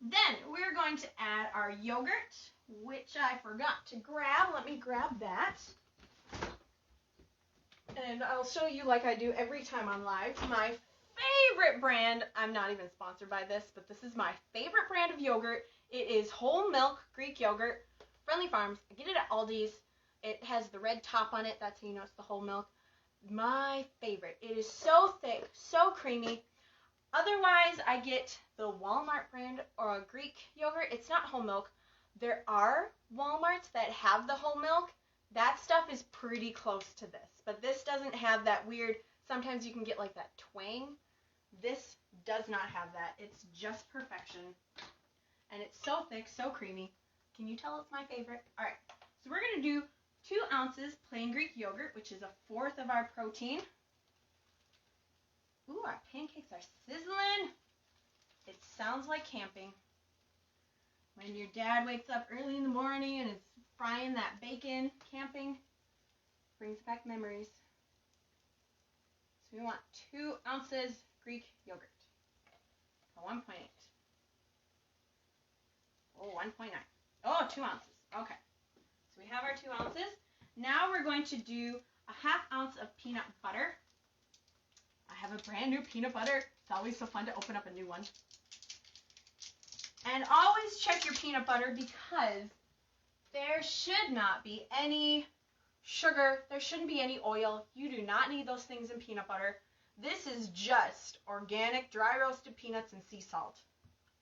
Then we're going to add our yogurt, which I forgot to grab. Let me grab that. And I'll show you like I do every time I'm live. My favorite brand, I'm not even sponsored by this, but this is my favorite brand of yogurt. It is whole milk Greek yogurt, Friendly Farms. I get it at Aldi's. It has the red top on it. That's how you know it's the whole milk. My favorite. It is so thick, so creamy. Otherwise, I get the Walmart brand or a Greek yogurt. It's not whole milk. There are Walmarts that have the whole milk. That stuff is pretty close to this. But this doesn't have that weird, sometimes you can get like that twang This does not have that. It's just perfection. And it's so thick, so creamy. Can you tell it's my favorite? All right, so we're going to do 2 ounces plain Greek yogurt, which is 1/4 of our protein. Ooh, our pancakes are sizzling. It sounds like camping. When your dad wakes up early in the morning and is frying that bacon, camping, brings back memories. So we want 2 ounces Greek yogurt. 1.8. Oh, 1.9. Oh, 2 ounces. Okay. So we have our 2 ounces. Now we're going to do 1/2 ounce of peanut butter. I have a brand new peanut butter. It's always so fun to open up a new one. And always check your peanut butter because there should not be any sugar. There shouldn't be any oil. You do not need those things in peanut butter. This is just organic, dry roasted peanuts and sea salt.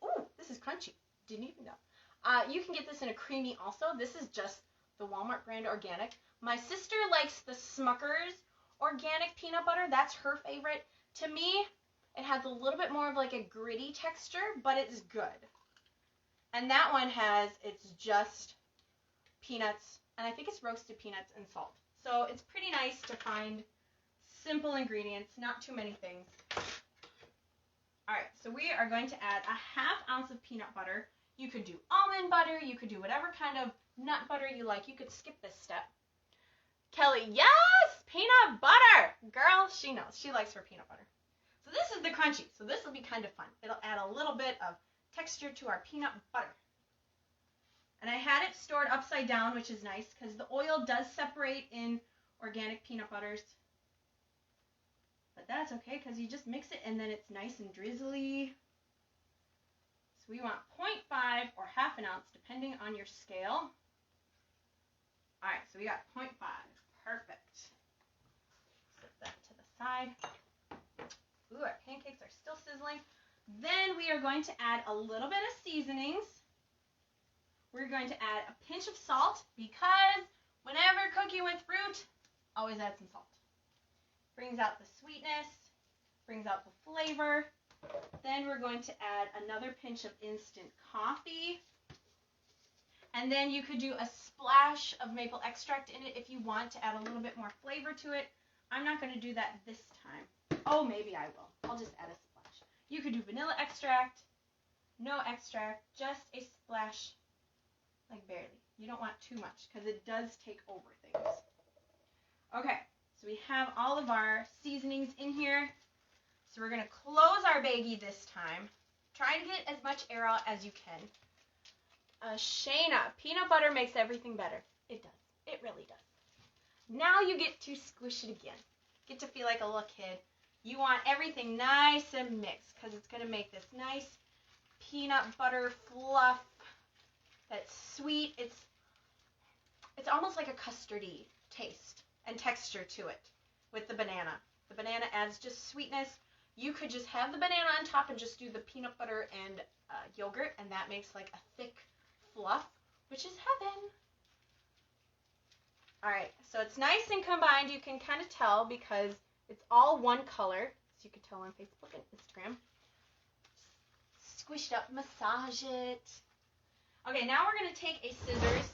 Ooh, this is crunchy. Didn't even know. You can get this in a creamy also. This is just the Walmart brand organic. My sister likes the Smucker's organic peanut butter. That's her favorite. To me, it has a little bit more of like a gritty texture, but it's good. And that one it's just peanuts, and I think it's roasted peanuts and salt. So it's pretty nice to find simple ingredients, not too many things. All right, so we are going to add 1/2 ounce of peanut butter. You could do almond butter. You could do whatever kind of nut butter you like. You could skip this step. Kelly, yes, peanut butter. Girl, she knows. She likes her peanut butter. So this is the crunchy. So this will be kind of fun. It'll add a little bit of texture to our peanut butter. And I had it stored upside down, which is nice because the oil does separate in organic peanut butters. But that's okay because you just mix it and then it's nice and drizzly. So we want 0.5 or 1/2 ounce depending on your scale. All right, so we got 0.5. Perfect. Set that to the side. Ooh, our pancakes are still sizzling. Then we are going to add a little bit of seasonings. We're going to add a pinch of salt because whenever cooking with fruit, always add some salt. Brings out the sweetness, brings out the flavor. Then we're going to add another pinch of instant coffee. And then you could do a splash of maple extract in it if you want to add a little bit more flavor to it. I'm not going to do that this time. Oh, maybe I will. I'll just add a splash. You could do vanilla extract, no extract, just a splash, like barely. You don't want too much because it does take over things. Okay, so we have all of our seasonings in here. So we're going to close our baggie this time. Try to get as much air out as you can. Shayna, peanut butter makes everything better. It does. It really does. Now you get to squish it again. Get to feel like a little kid. You want everything nice and mixed because it's going to make this nice peanut butter fluff that's sweet. It's almost like a custardy taste and texture to it with the banana. The banana adds just sweetness. You could just have the banana on top and just do the peanut butter and yogurt, and that makes like a thick fluff, which is heaven. All right, so it's nice and combined. You can kind of tell because it's all one color, as you can tell on Facebook and Instagram. Squish it up, massage it. Okay, now we're going to take a scissors,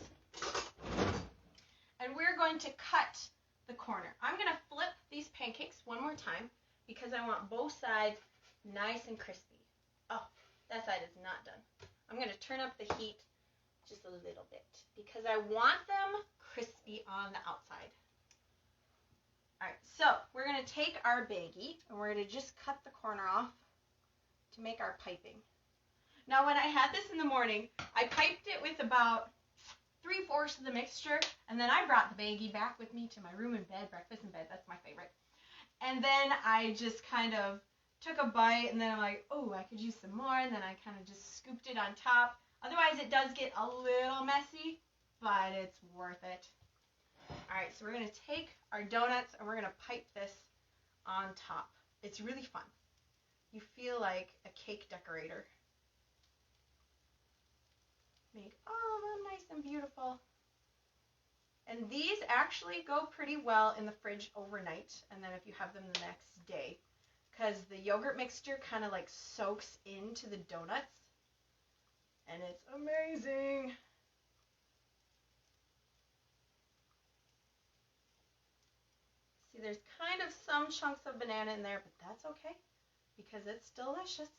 and we're going to cut the corner. I'm going to flip these pancakes one more time because I want both sides nice and crispy. Oh, that side is not done. I'm going to turn up the heat just a little bit because I want them crispy on the outside. All right, so we're going to take our baggie and we're going to just cut the corner off to make our piping. Now, when I had this in the morning, I piped it with about 3/4 of the mixture, and then I brought the baggie back with me to my room in bed, breakfast in bed. That's my favorite. And then I just kind of took a bite, and then I'm like, oh, I could use some more, and then I kind of just scooped it on top. Otherwise, it does get a little messy, but it's worth it. All right, so we're going to take our donuts, and we're going to pipe this on top. It's really fun. You feel like a cake decorator. Make all of them nice and beautiful. And these actually go pretty well in the fridge overnight, and then if you have them the next day. because the yogurt mixture kind of like soaks into the donuts, and it's amazing. See, there's kind of some chunks of banana in there, but that's okay because it's delicious.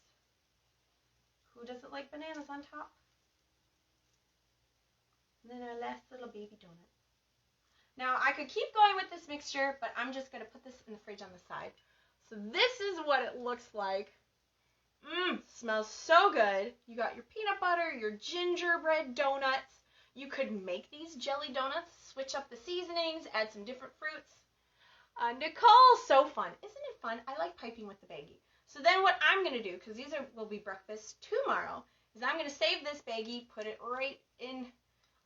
Who doesn't like bananas on top? And then our last little baby donut. Now, I could keep going with this mixture, but I'm just going to put this in the fridge on the side. So this is what it looks like. Smells so good. You got your peanut butter, your gingerbread donuts. You could make these jelly donuts, switch up the seasonings, add some different fruits. Nicole, so fun. Isn't it fun? I like piping with the baggie. So then what I'm going to do, because these will be breakfast tomorrow, is I'm going to save this baggie, put it right in.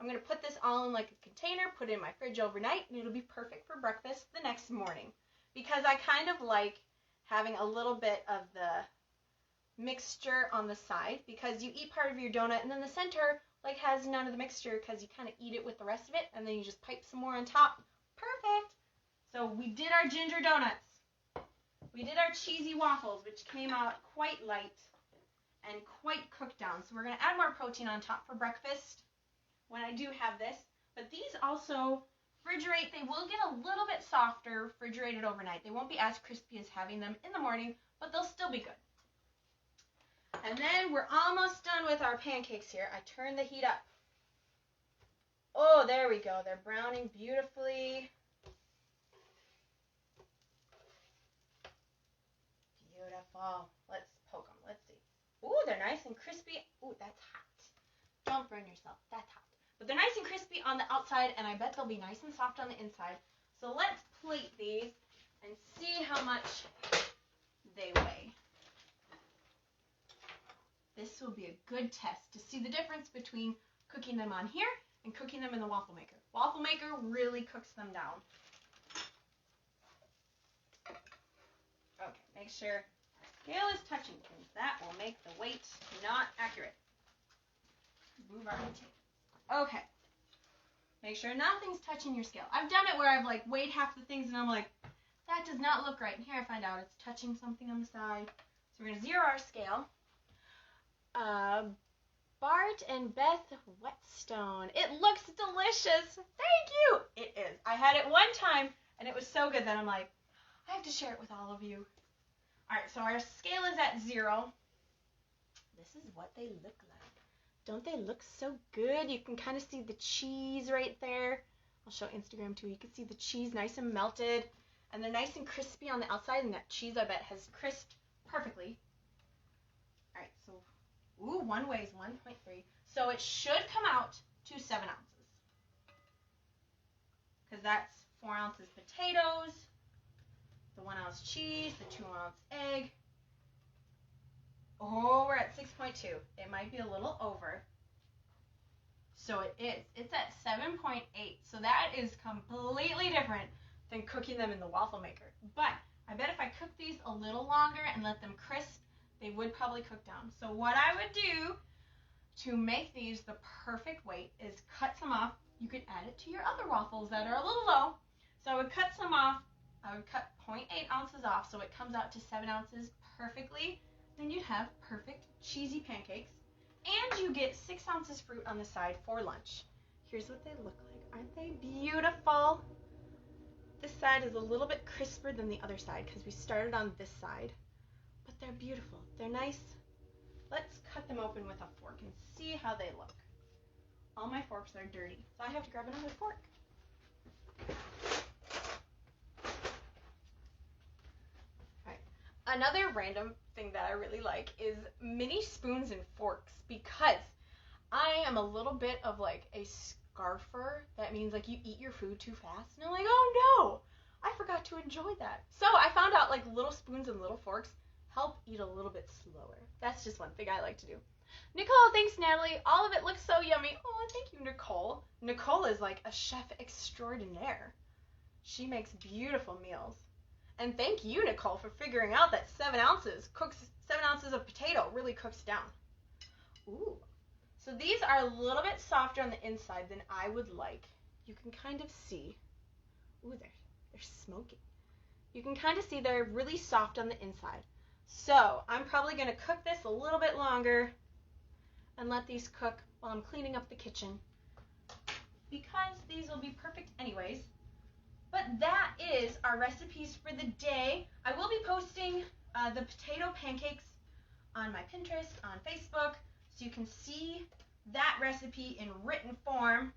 I'm going to put this all in like a container, put it in my fridge overnight, and it'll be perfect for breakfast the next morning. Because I kind of like having a little bit of the mixture on the side, because you eat part of your donut and then the center like has none of the mixture because you kind of eat it with the rest of it, and then you just pipe some more on top. Perfect. So we did our ginger donuts. We did our cheesy waffles, which came out quite light and quite cooked down. So we're going to add more protein on top for breakfast when I do have this. But these also refrigerate. They will get a little bit softer refrigerated overnight. They won't be as crispy as having them in the morning, but they'll still be good. And then we're almost done with our pancakes here. I turned the heat up. Oh, there we go. They're browning beautifully. Beautiful. Let's poke them. Let's see. Ooh, they're nice and crispy. Ooh, that's hot. Don't burn yourself. That's hot. But they're nice and crispy on the outside, and I bet they'll be nice and soft on the inside. So let's plate these and see how much they weigh. This will be a good test to see the difference between cooking them on here and cooking them in the waffle maker. Waffle maker really cooks them down. Okay, make sure our scale is touching things. That will make the weight not accurate. Move our potato. Okay. Make sure nothing's touching your scale. I've done it where I've like weighed half the things and I'm like, that does not look right. And here I find out it's touching something on the side. So we're going to zero our scale. Bart and Beth Whetstone. It looks delicious. Thank you. It is. I had it one time and it was so good that I'm like, I have to share it with all of you. All right, so our scale is at 0. This is what they look like. Don't they look so good? You can kind of see the cheese right there. I'll show Instagram too. You can see the cheese nice and melted, and they're nice and crispy on the outside, and that cheese, I bet, has crisped perfectly. All right, so, ooh, one weighs 1.3. So it should come out to 7 ounces. Because that's 4 ounces potatoes, the 1 ounce cheese, the 2 ounce egg. Oh, we're at 6.2. It might be a little over. So it is. It's at 7.8. So that is completely different than cooking them in the waffle maker. But I bet if I cook these a little longer and let them crisp, they would probably cook down. So what I would do to make these the perfect weight is cut some off. You could add it to your other waffles that are a little low. So I would cut some off. I would cut 0.8 ounces off so it comes out to 7 ounces perfectly. Then you'd have perfect cheesy pancakes. And you get 6 ounces fruit on the side for lunch. Here's what they look like. Aren't they beautiful? This side is a little bit crisper than the other side because we started on this side. But they're beautiful. They're nice. Let's cut them open with a fork and see how they look. All my forks are dirty, so I have to grab another fork. Another random thing that I really like is mini spoons and forks, because I am a little bit of like a scarfer. That means like you eat your food too fast and I'm like, oh no, I forgot to enjoy that. So I found out like little spoons and little forks help eat a little bit slower. That's just one thing I like to do. Nicole, thanks Natalie. All of it looks so yummy. Oh, thank you, Nicole. Nicole is like a chef extraordinaire. She makes beautiful meals. And thank you, Nicole, for figuring out that 7 ounces of potato really cooks down. Ooh. So these are a little bit softer on the inside than I would like. You can kind of see. Ooh, they're smoky. You can kind of see they're really soft on the inside. So I'm probably going to cook this a little bit longer and let these cook while I'm cleaning up the kitchen, because these will be perfect anyways. But that is our recipes for the day. I will be posting the potato pancakes on my Pinterest, on Facebook, so you can see that recipe in written form.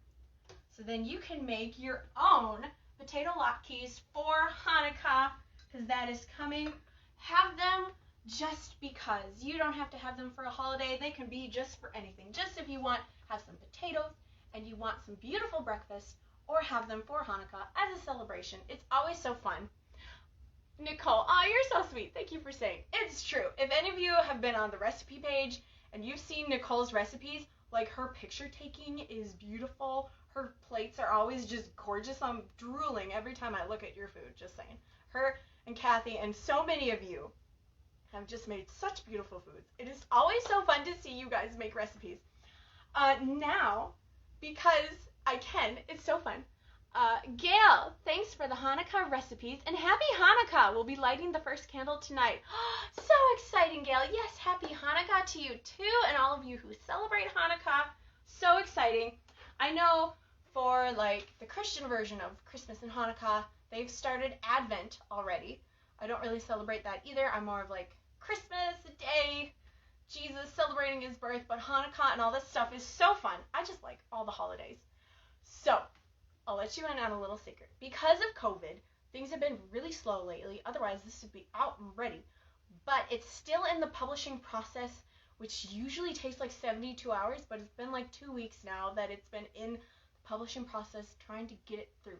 So then you can make your own potato latkes for Hanukah, because that is coming. Have them just because. You don't have to have them for a holiday. They can be just for anything. Just if you want have some potatoes and you want some beautiful breakfast, or have them for Hanukah as a celebration. It's always so fun. Nicole, oh, you're so sweet. Thank you for saying. It's true. If any of you have been on the recipe page and you've seen Nicole's recipes, like, her picture taking is beautiful. Her plates are always just gorgeous. I'm drooling every time I look at your food, just saying. Her and Kathy and so many of you have just made such beautiful foods. It is always so fun to see you guys make recipes. Now, because I can, it's so fun. Gail, thanks for the Hanukah recipes, and happy Hanukah! We'll be lighting the first candle tonight. So exciting, Gail. Yes, happy Hanukah to you too, and all of you who celebrate Hanukah. So exciting. I know for like the Christian version of Christmas and Hanukah, they've started Advent already. I don't really celebrate that either. I'm more of like Christmas, the day, Jesus celebrating his birth, but Hanukah and all this stuff is so fun. I just like all the holidays. So, I'll let you in on a little secret. Because of COVID, things have been really slow lately. Otherwise, this would be out and ready. But it's still in the publishing process, which usually takes like 72 hours, but it's been like 2 weeks now that it's been in the publishing process trying to get it through.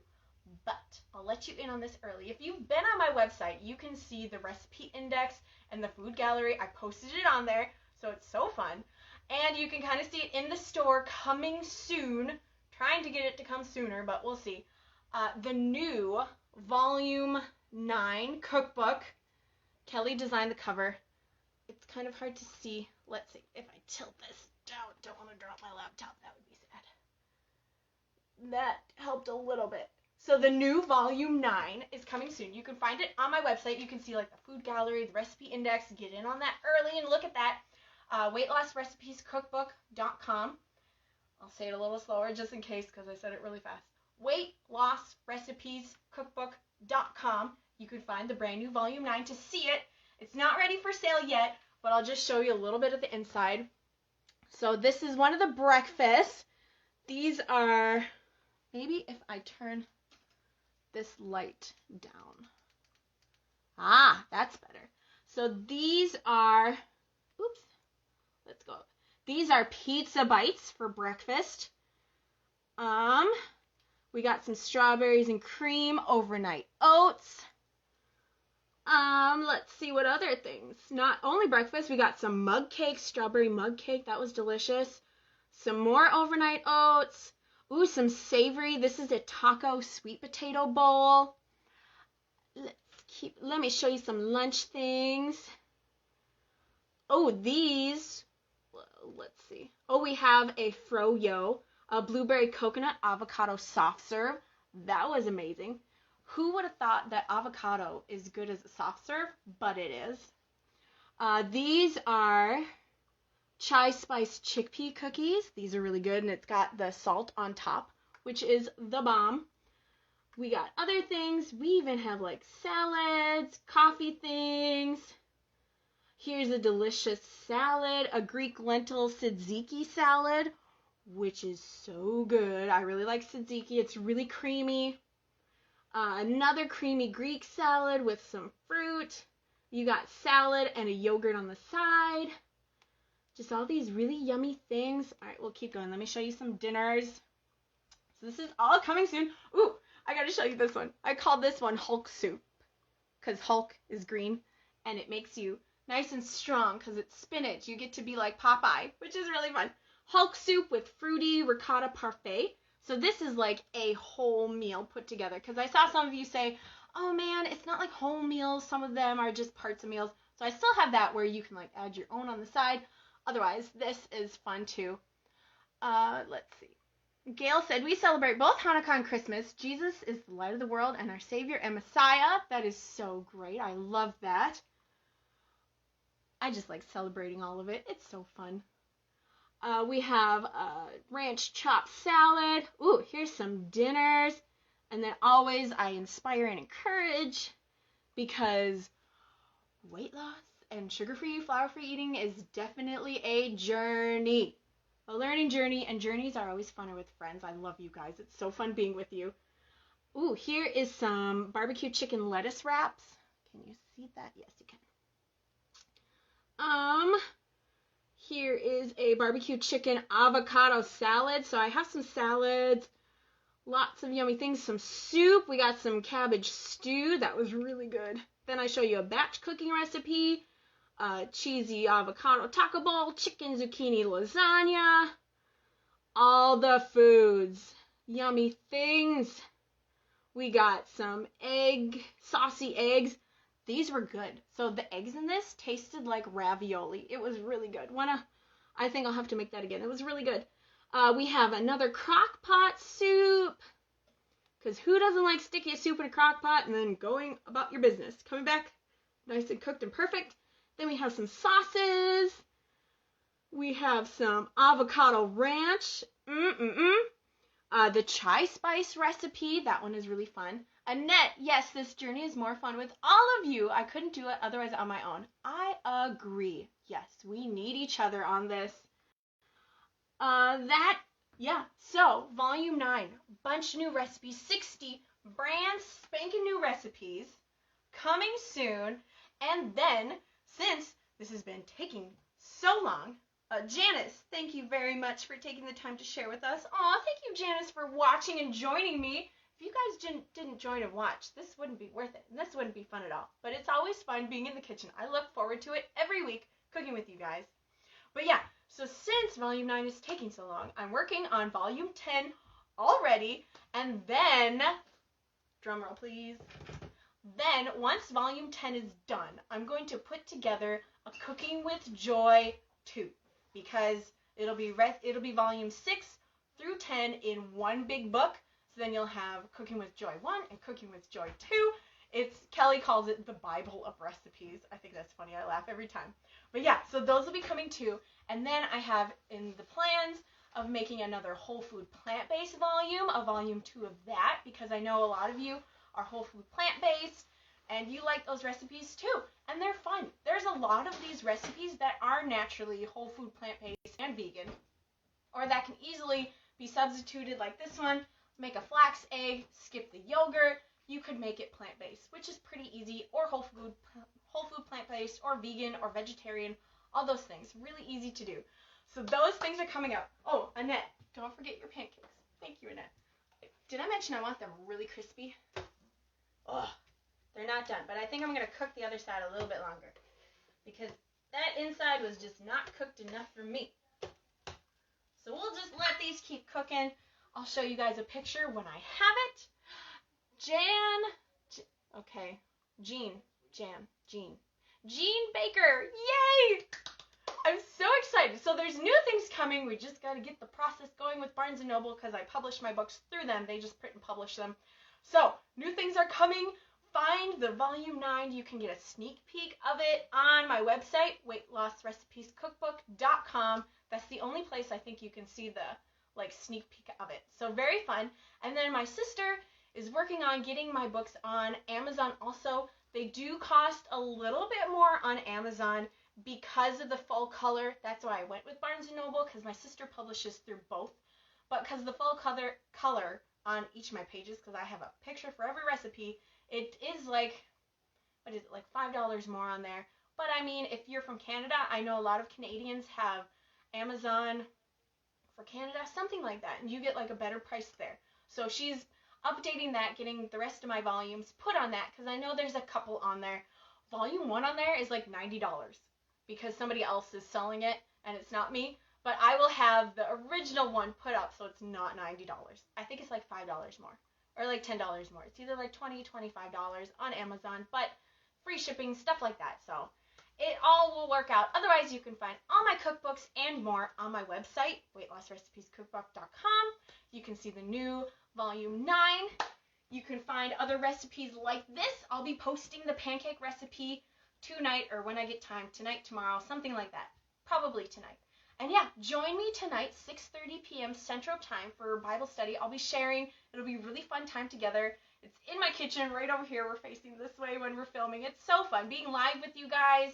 But I'll let you in on this early. If you've been on my website, you can see the recipe index and the food gallery. I posted it on there, so it's so fun. And you can kind of see it in the store coming soon. Trying to get it to come sooner, but we'll see. The new Volume 9 cookbook. Kelly designed the cover. It's kind of hard to see. Let's see if I tilt this down. Don't want to drop my laptop. That would be sad. That helped a little bit. So the new Volume 9 is coming soon. You can find it on my website. You can see like the food gallery, the recipe index. Get in on that early and look at that. weightlossrecipescookbook.com. I'll say it a little slower just in case because I said it really fast. weightlossrecipescookbook.com. You can find the brand new Volume 9 to see it. It's not ready for sale yet, but I'll just show you a little bit of the inside. So this is one of the breakfasts. These are, maybe if I turn this light down. That's better. So these are, oops, let's go. These are pizza bites for breakfast. We got some strawberries and cream, overnight oats. Let's see what other things. Not only breakfast, we got some mug cake, strawberry mug cake. That was delicious. Some more overnight oats. Ooh, some savory. This is a taco sweet potato bowl. Let me show you some lunch things. Oh, these. Let's see. Oh, we have a froyo, a blueberry coconut avocado soft serve. That was amazing. Who would have thought that avocado is good as a soft serve? But it is. These are chai spice chickpea cookies. These are really good, and it's got the salt on top, which is the bomb. We got other things. We even have like salads, coffee things. Here's a delicious salad, a Greek lentil tzatziki salad, which is so good. I really like tzatziki. It's really creamy. Another creamy Greek salad with some fruit. You got salad and a yogurt on the side. Just all these really yummy things. All right, we'll keep going. Let me show you some dinners. So this is all coming soon. Ooh, I got to show you this one. I call this one Hulk soup because Hulk is green and it makes you nice and strong because it's spinach. You get to be like Popeye, which is really fun. Hulk soup with fruity ricotta parfait. So this is like a whole meal put together because I saw some of you say, oh man, it's not like whole meals. Some of them are just parts of meals. So I still have that where you can like add your own on the side. Otherwise, this is fun too. Let's see. Gail said, we celebrate both Hanukkah and Christmas. Jesus is the light of the world and our Savior and Messiah. That is so great. I love that. I just like celebrating all of it. It's so fun. We have a ranch chopped salad. Ooh, here's some dinners. And then always I inspire and encourage, because weight loss and sugar-free, flour-free eating is definitely a journey. A learning journey, and journeys are always funner with friends. I love you guys. It's so fun being with you. Ooh, here is some barbecue chicken lettuce wraps. Can you see that? Yes, you can. Here is a barbecue chicken avocado salad. So I have some salads, lots of yummy things, some soup. We got some cabbage stew. That was really good. Then I show you a batch cooking recipe, cheesy avocado taco bowl, chicken zucchini lasagna, all the foods, yummy things. We got some saucy eggs. These were good. So the eggs in this tasted like ravioli. It was really good. I think I'll have to make that again. It was really good. We have another crock pot soup, because who doesn't like sticking a soup in a crock pot and then going about your business? Coming back nice and cooked and perfect. Then we have some sauces. We have some avocado ranch. The chai spice recipe. That one is really fun. Annette, yes, this journey is more fun with all of you. I couldn't do it otherwise on my own. I agree. Yes, we need each other on this. So volume 9, bunch of new recipes, 60 brand spanking new recipes coming soon. And then, since this has been taking so long, Janice, thank you very much for taking the time to share with us. Aw, thank you, Janice, for watching and joining me. If you guys didn't join and watch, this wouldn't be worth it, and this wouldn't be fun at all. But it's always fun being in the kitchen. I look forward to it every week, cooking with you guys. But yeah, so since Volume 9 is taking so long, I'm working on Volume 10 already, and then, drumroll please, then once Volume 10 is done, I'm going to put together a Cooking with Joy 2, because it'll be Volume 6 through 10 in one big book. So then you'll have Cooking with Joy 1 and Cooking with Joy 2. Kelly calls it the Bible of recipes. I think that's funny. I laugh every time. But yeah, so those will be coming too. And then I have in the plans of making another whole food plant-based volume, a volume 2 of that, because I know a lot of you are whole food plant-based and you like those recipes too. And they're fun. There's a lot of these recipes that are naturally whole food plant-based and vegan, or that can easily be substituted, like this one. Make a flax egg, skip the yogurt. You could make it plant-based, which is pretty easy, or whole food plant-based, or vegan, or vegetarian, all those things. Really easy to do. So those things are coming up. Oh, Annette, don't forget your pancakes. Thank you, Annette. Did I mention I want them really crispy? Ugh, they're not done, but I think I'm going to cook the other side a little bit longer, because that inside was just not cooked enough for me. So we'll just let these keep cooking. I'll show you guys a picture when I have it. Jean Baker, yay! I'm so excited. So there's new things coming. We just got to get the process going with Barnes & Noble, because I publish my books through them. They just print and publish them. So new things are coming. Find the Volume 9. You can get a sneak peek of it on my website, weightlossrecipescookbook.com. That's the only place I think you can see the sneak peek of it. So very fun. And then my sister is working on getting my books on Amazon also. They do cost a little bit more on Amazon because of the full color. That's why I went with Barnes & Noble, because my sister publishes through both. But because of the full color on each of my pages, because I have a picture for every recipe, it is like $5 more on there. But I mean, if you're from Canada, I know a lot of Canadians have Amazon for Canada, something like that, and you get a better price there. So she's updating that, getting the rest of my volumes put on that, because I know there's a couple on there. Volume 1 on there is $90 because somebody else is selling it and it's not me, but I will have the original one put up, so it's not $90. I think it's $5 more, or $10 more. It's either $20, $25 on Amazon, but free shipping, stuff like that. So it all will work out. Otherwise, you can find all my cookbooks and more on my website, weightlossrecipescookbook.com. You can see the new volume 9. You can find other recipes like this. I'll be posting the pancake recipe tonight, or when I get time, tonight, tomorrow, something like that. Probably tonight. And yeah, join me tonight, 6:30 p.m. Central Time, for Bible study. I'll be sharing. It'll be a really fun time together. It's in my kitchen right over here. We're facing this way when we're filming. It's so fun being live with you guys.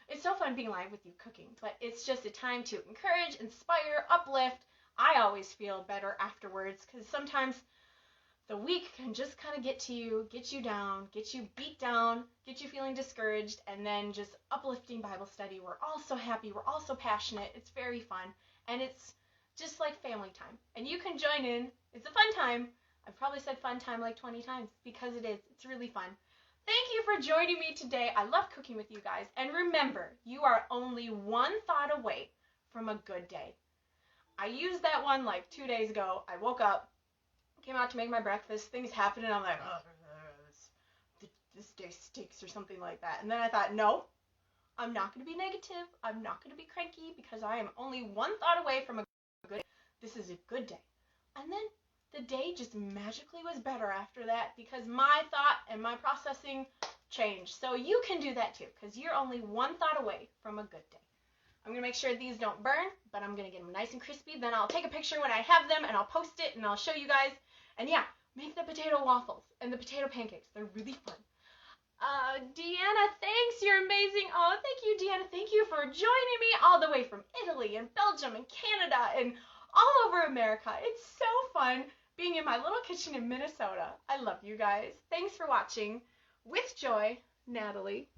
It's so fun being live with you cooking. But it's just a time to encourage, inspire, uplift. I always feel better afterwards, because sometimes the week can just kind of get to you, get you down, get you beat down, get you feeling discouraged, and then just uplifting Bible study. We're all so happy. We're all so passionate. It's very fun, and it's just like family time. And you can join in. It's a fun time. I've probably said fun time like 20 times, because it is. It's really fun. Thank you for joining me today. I love cooking with you guys. And remember, you are only one thought away from a good day. I used that one like 2 days ago. I woke up, came out to make my breakfast, things happened, and I'm like, oh, this day stinks or something like that. And then I thought, no, I'm not going to be negative. I'm not going to be cranky, because I am only one thought away from a good day. This is a good day. And then the day just magically was better after that, because my thought and my processing changed. So you can do that too, because you're only one thought away from a good day. I'm going to make sure these don't burn, but I'm going to get them nice and crispy. Then I'll take a picture when I have them, and I'll post it, and I'll show you guys. And yeah, make the potato waffles and the potato pancakes. They're really fun. Deanna, thanks. You're amazing. Oh, thank you, Deanna. Thank you for joining me all the way from Italy and Belgium and Canada and all over America. It's so fun being in my little kitchen in Minnesota. I love you guys. Thanks for watching. With joy, Natalie.